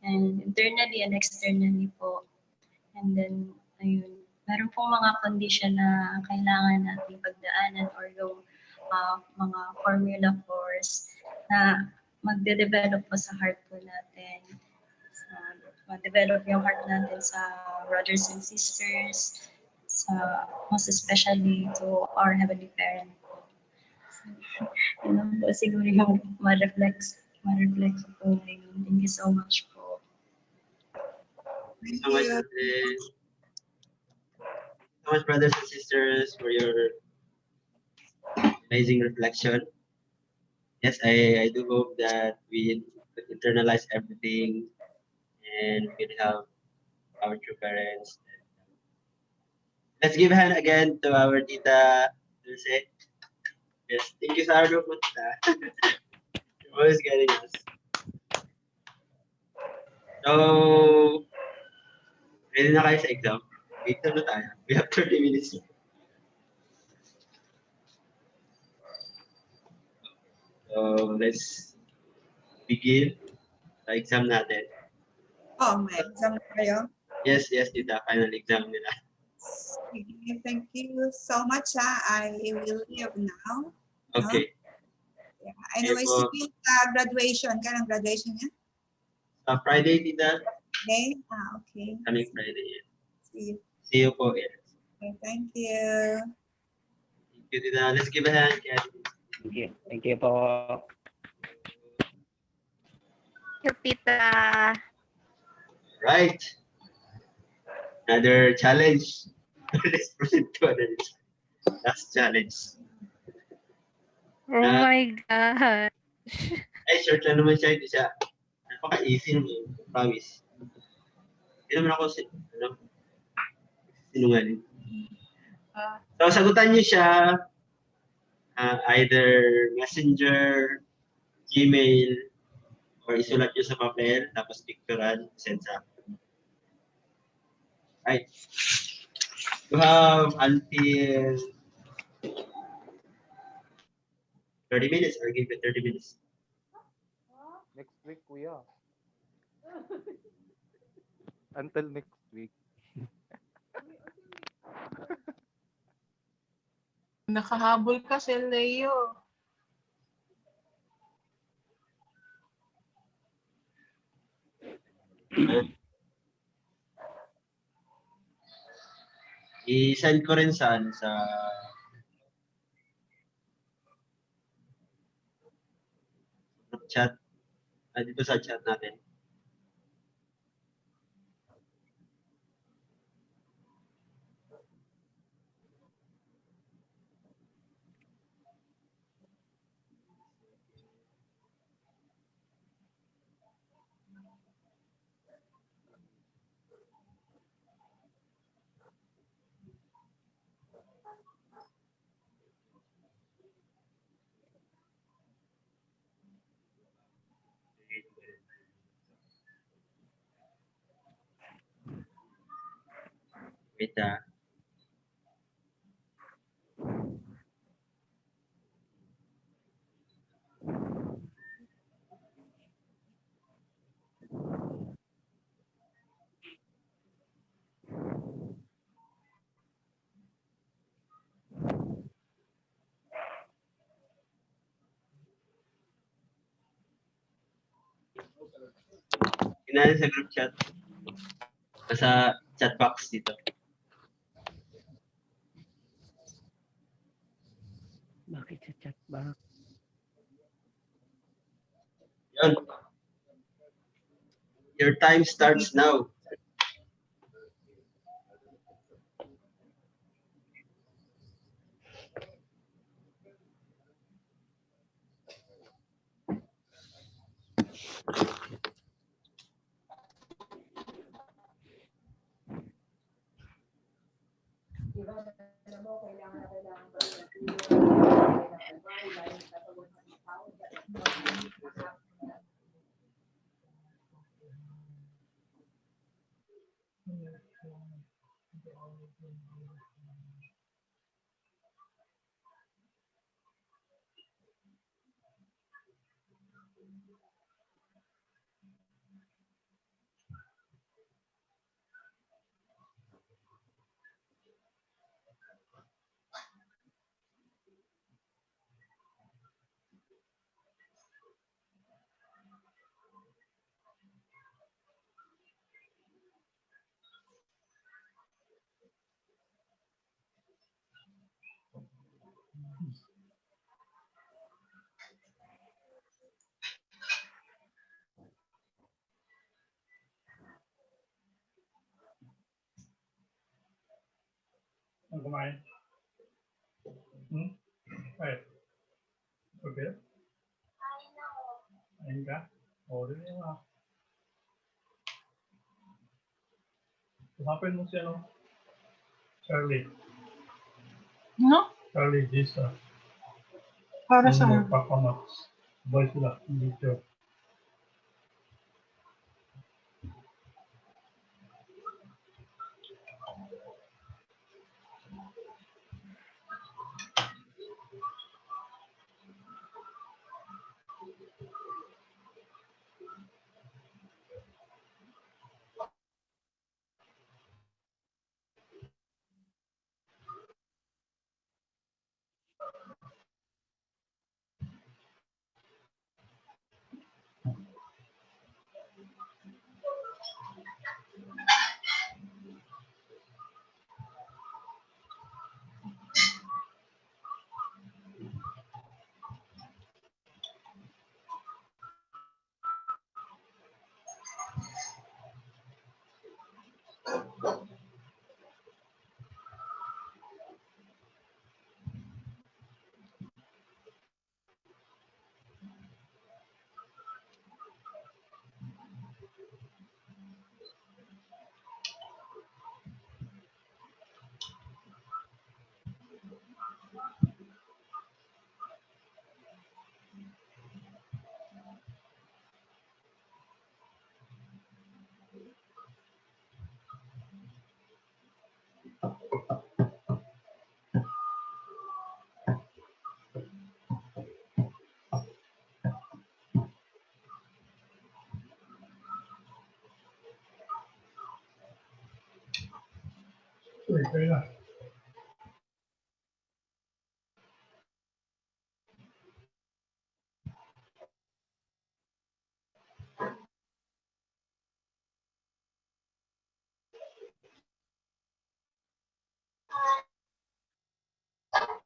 and internally and externally po. And then, ayun, meron pong mga condition na kailangan natin pagdaanan or yung mga formula course na magde-develop po sa heart po natin. Mag-develop yung heart natin sa brothers and sisters, most especially to our Heavenly Parent. Yun po siguro yung ma-reflect po ngayon. Thank you so much po. Thank you so much, Ate. So much, brothers and sisters, for your amazing reflection. Yes, I do hope that we internalize everything and we can have our true parents. Let's give a hand again to our Tita Dulce. Yes, thank you sa hard work mo, Tita. You're always getting us. So, ready na kayo sa exam? Wait na tayo. We have 30 minutes. So, let's begin the exam natin. Oh, may exam na kayo? Yes, Tita. Final exam nila. Okay, thank you so much. I will leave now. Okay. Yeah. Anyway, Okay, see you graduation. Kailan graduation niya? Friday, Tita. Okay. Okay. Coming Friday. Yeah. See you. See you po. Yes. Okay, thank you. Thank you, Tita. Let's give a hand. Thank you. Thank you po. Thank you, Tita. Right. Another challenge. Let's proceed to another last challenge. Oh my God. Ay, short lang naman siya. Hindi siya. Napaka-easy naman. Promise. Hindi naman ako sinungaling. So, sagutan niyo siya either messenger, Gmail, or isulat niyo sa papel, tapos picturean, send sa akin. Right. You have until 30 minutes, or give it 30 minutes. Next week, kuya. Until next week. Nakahabol ka, Leo. I-send ko rin sa group chat. Dito sa chat natin. Wait, Inaan sa group chat. Sa chat box dito. Bakit sa chat box? Yun. Your time starts now. Ang kumain? Ay. Okay. Ayun ka? O, rin yung Usapin mo si Charlie. No? Charlie, this Para sa Papa Max. Boy sila, dito.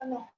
Ano?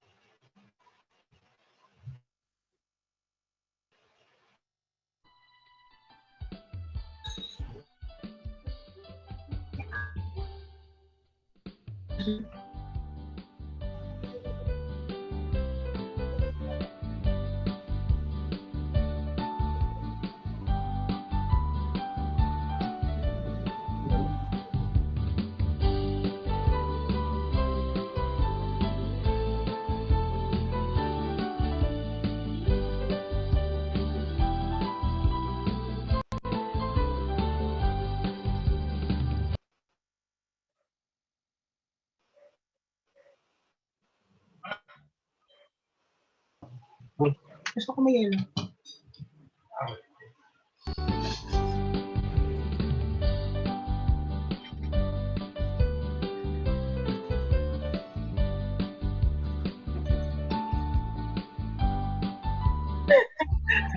Gusto ko may yelo.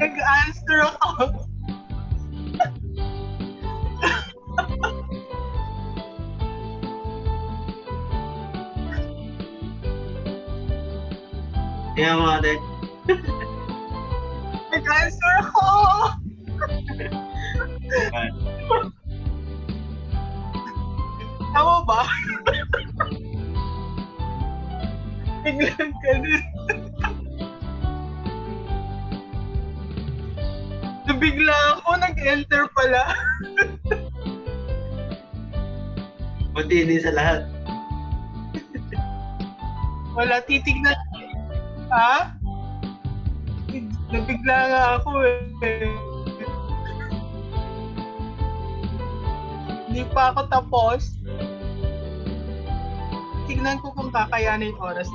Nag-answer ako. Kaya mo ate. Nag-answer ako. Tama ba? Biglang ganun. Nabigla ako, nag-enter pala. Buti hindi sa lahat. Wala, titignan. Ha? Nabigla nga ako eh. Hindi pa ako tapos. Tignan ko kung kakayanin yung oras.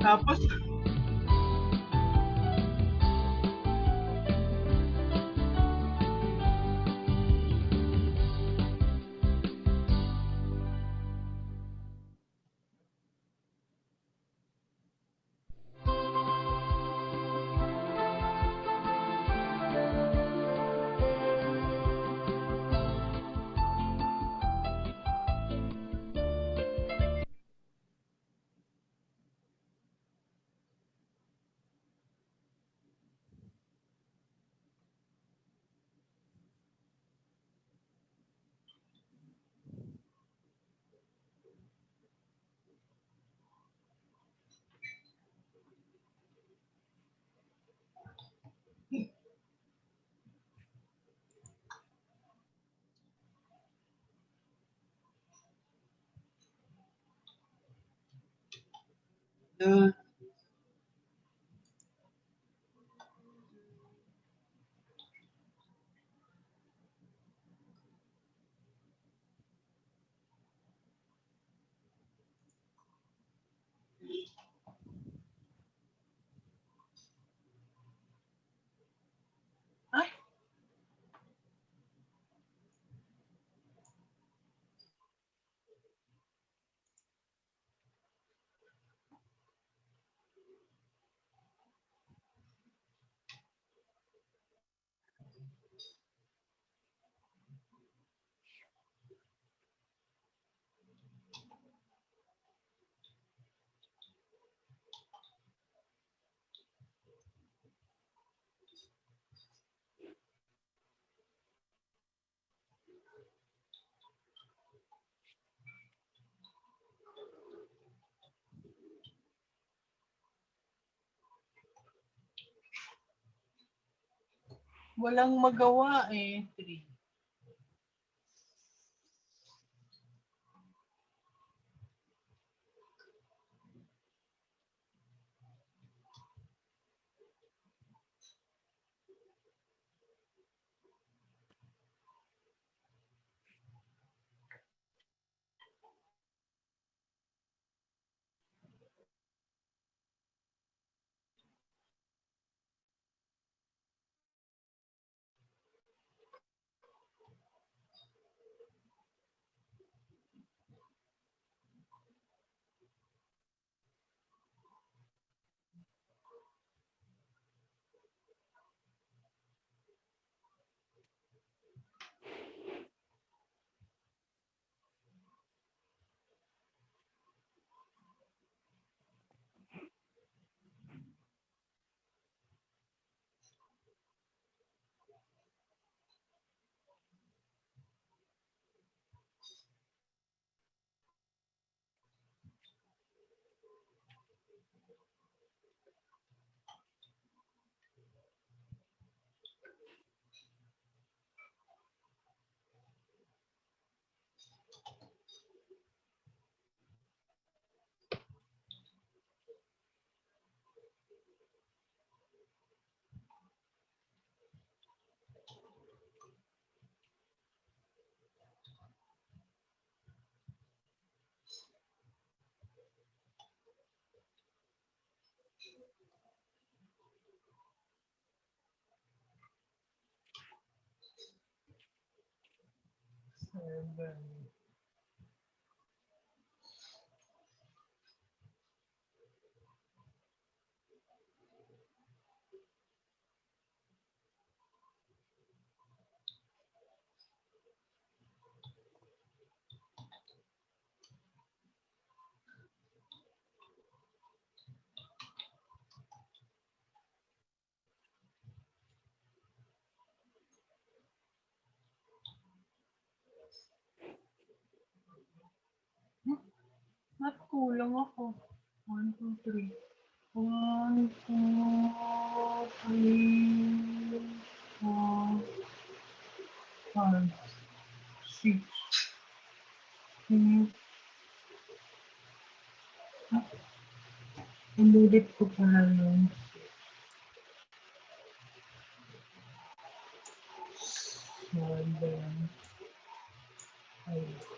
Tapos, walang magawa eh. 3. 7. At kulang ako. 1, 2, 3. 1, 2, 3, 4, 5, 6. Inulit ko pala yun. 7, 5,